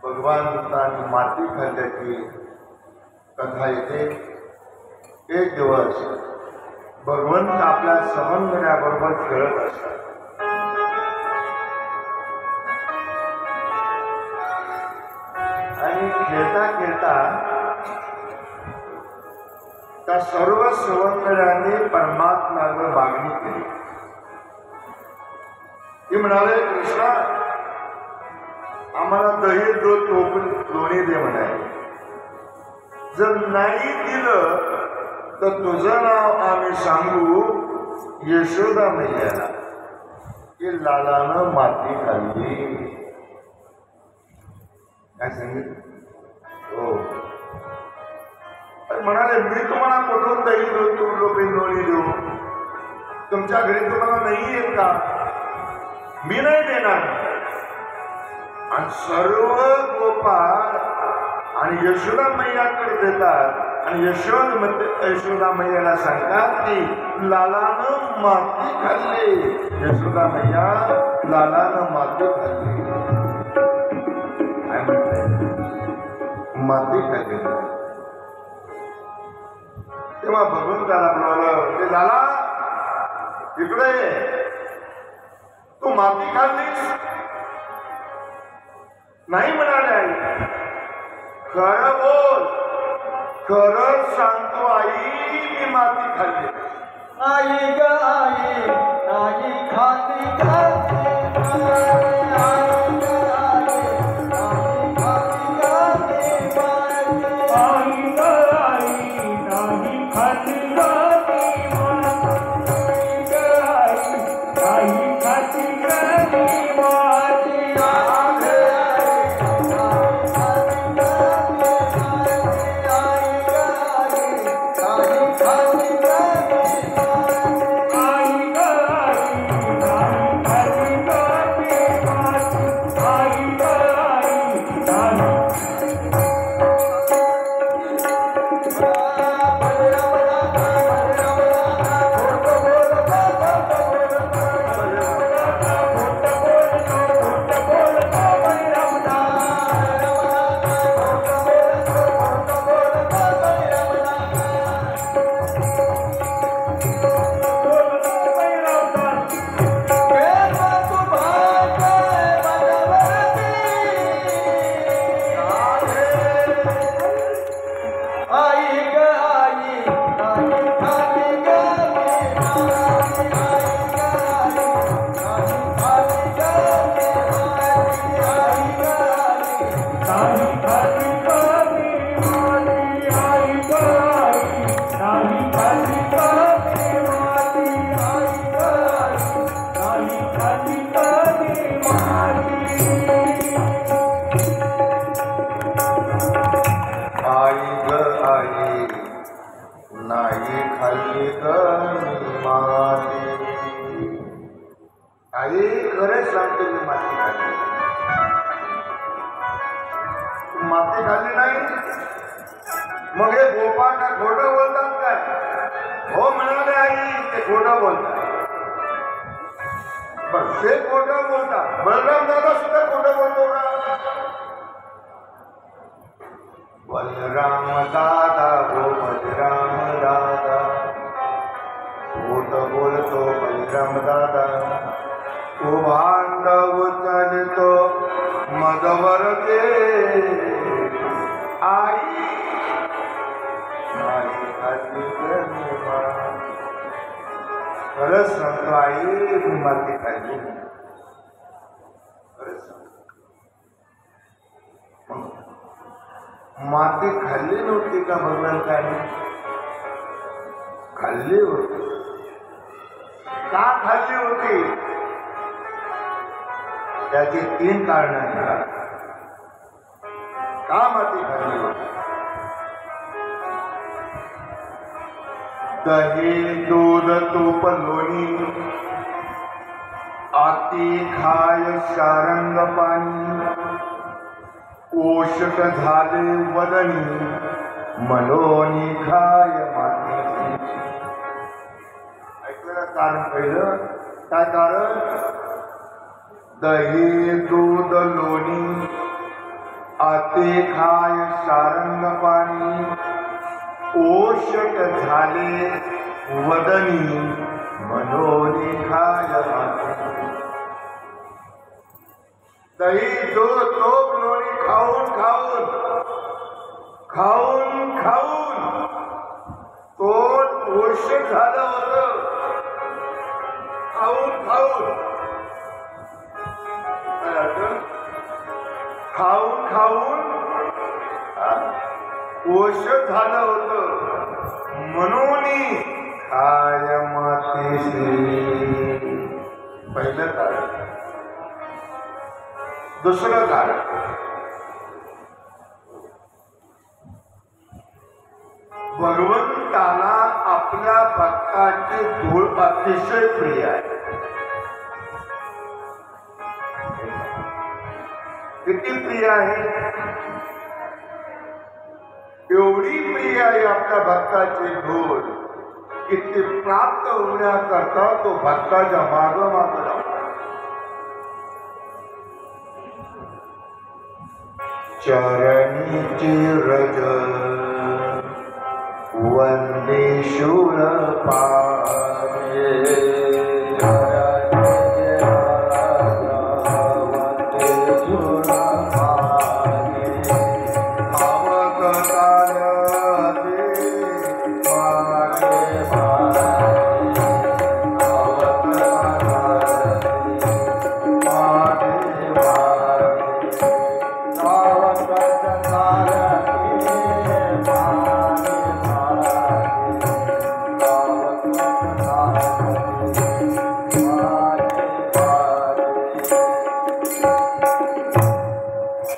भगवंतांनी माती खाल्ल्याची कथा येते. एक दिवस भगवंत आपल्या समंदऱ्याबरोबर खेळत असतात. आणि खेळता खेळता त्या सर्व सवंगड्यांनी परमात्म्यावर मागणी केली. ती म्हणाले, कृष्णा आम्हाला दही दूध लोणी दे म्हणाले. जर नाही दिलं तर तुझं नाव आम्ही सांगू यशोदा मैयाला. की लालानं माती खाल्ली. काय सांगितलं? हो. म्हणाले, मी तुम्हाला कुठून दही दूध लोणी देऊ? तुमच्या घरी तुम्हाला नाही येत का? मी नाही देणार. आणि सर्व गोपाळ आणि यशोदा मैयाकडे देतात. आणि यशोदा मैयाला सांगतात की लालानं माती खाल्ली. यशोदा मैया लालानं माती खाल्ली. काय म्हणते? माती खाल्ली. तेव्हा भगवंताला बोलावलं, ते लाला इकडे तू माती खाल्लीस? नाही म्हणाले आई. खरं बोल. खरंच सांगतो आई, मी माती खाल्ली. आई ग आई नाही खाती खाती माती आई ग आई नाही खाती खाती माती आई ग आई नाही खाती खाती माती आई ग आई नाही खाती खाती माती नाही खाल्ली ग माती आई खरंच सांगतो मी माती खाल्ली माती खाल्ली नाही मग हे गोपाळ का खोटं बोलतात काय हो म्हणाले आई ते खोटं बोलतात बस ते खोटं बोलतात बलराम दादा सुद्धा खोटं बोलतो का बलराम दादा हो बलराम दादा खोट बोलतो बलराम दादा तो भांडव चालतो मगवर ते आई नाही खाल्ली खरंच सांगतो आई माती खाल्ली खरंच सांगतो माती खाल्ली नव्हती का भगवंताने खाल्ली होती का खाल्ली होती त्याची 3 कारण आहेत का माती खाल्ली होती दही दूध तूप लोणी आती खाय शारंग पाणी ओषक झाले वदनी मनोनी खाय माती ऐकलं कारण पहिलं काय कारण दही दूध लोणी आते खाय शारंग पाणी ओषक झाले वदनी मनोनी खाय माती दही दूध तूप लोणी खाऊन खाऊन खाऊन खाऊन तोंड ओषक झालं होतं खाऊन खाऊन खाऊन खाऊन ओषक झालं होतं म्हणून खाय मातीशी पहिलं कारण दुसरं कारण भगवंताला आपल्या भक्ताची धूळ अतिशय प्रिय आहे किती प्रिय आहे एवढी प्रिय आहे आपल्या भक्ताची धूळ की ती प्राप्त होण्याकरता तो भक्ताच्या माग लागतो चरणीची रज वंदे शूल पाये Bye.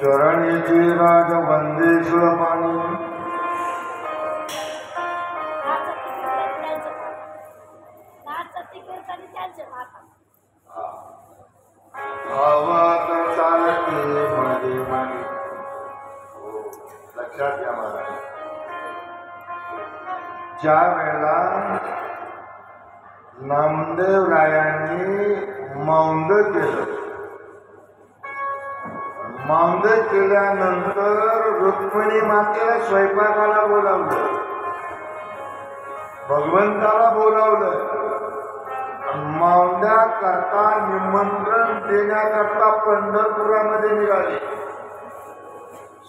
चरणीची राज वंदे सुळपाणी आवाज चालते मध्ये मध्ये. हो, लक्षात घ्या महाराज. ज्या वेळेला नामदेवरायांनी मौंद केलं, मौंद केल्यानंतर रुक्मिणी मातेला स्वयंपाकाला बोलावलं, भगवंताला बोलावलं. मौंद्या करता निमंत्रण देण्याकरता पंढरपुरामध्ये निघाले.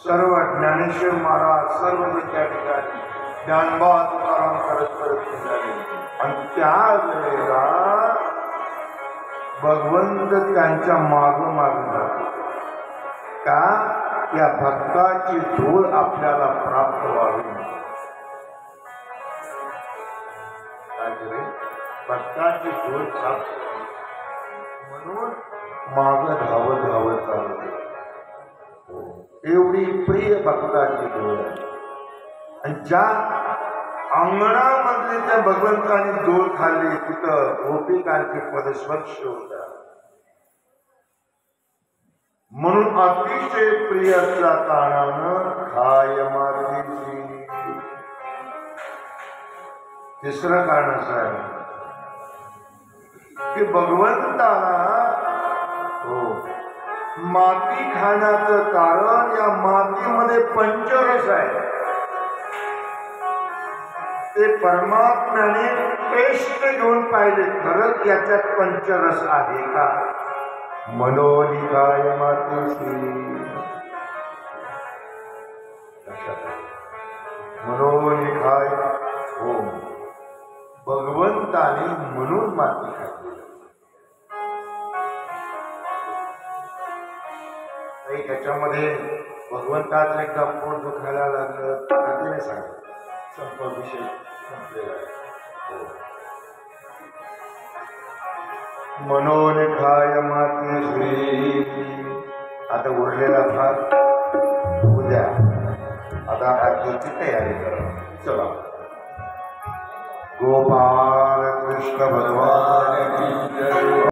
सर्व ज्ञानेश्वर महाराज सर्व त्या ठिकाणी ज्ञानबा तुकाराम करत करत निघाले. आणि त्यावेळेला भगवंत त्यांच्या मागोमाग जातो का या भक्ताची धूळ आपल्याला प्राप्त व्हावी. भक्ताची धूळ प्राप्त म्हणून माग धावत धावत चालत. एवढी प्रिय भक्ताची धूळ आहे. आणि ज्या अंगणामधली त्या भगवंतानी धूळ खाल्ली तिथं गोपिकांचे पदस्पर्श होता. म्हणून अतिशय प्रिय असल्या कारणानं खाय मातीची. तिसरं कारण असं आहे की भगवंताला हो माती खाण्याचं कारण या मातीमध्ये पंचरस आहे. ते परमात्म्याने टेस्ट घेऊन पाहिले खरंच याच्यात पंचरस आहे का. मनोनिकाय मातीशी मनोनिकाय हो भगवंताने म्हणून माती खाल्ली. त्याच्यामध्ये भगवंताचं एकदा पोट दुखायला लागलं तर सांगत विषय संपलेला आहे. मनोनिकाय माती. आता उरलेला भाग उद्या. आता आजची तयारी करा. चला. गोपाल कृष्ण भगवान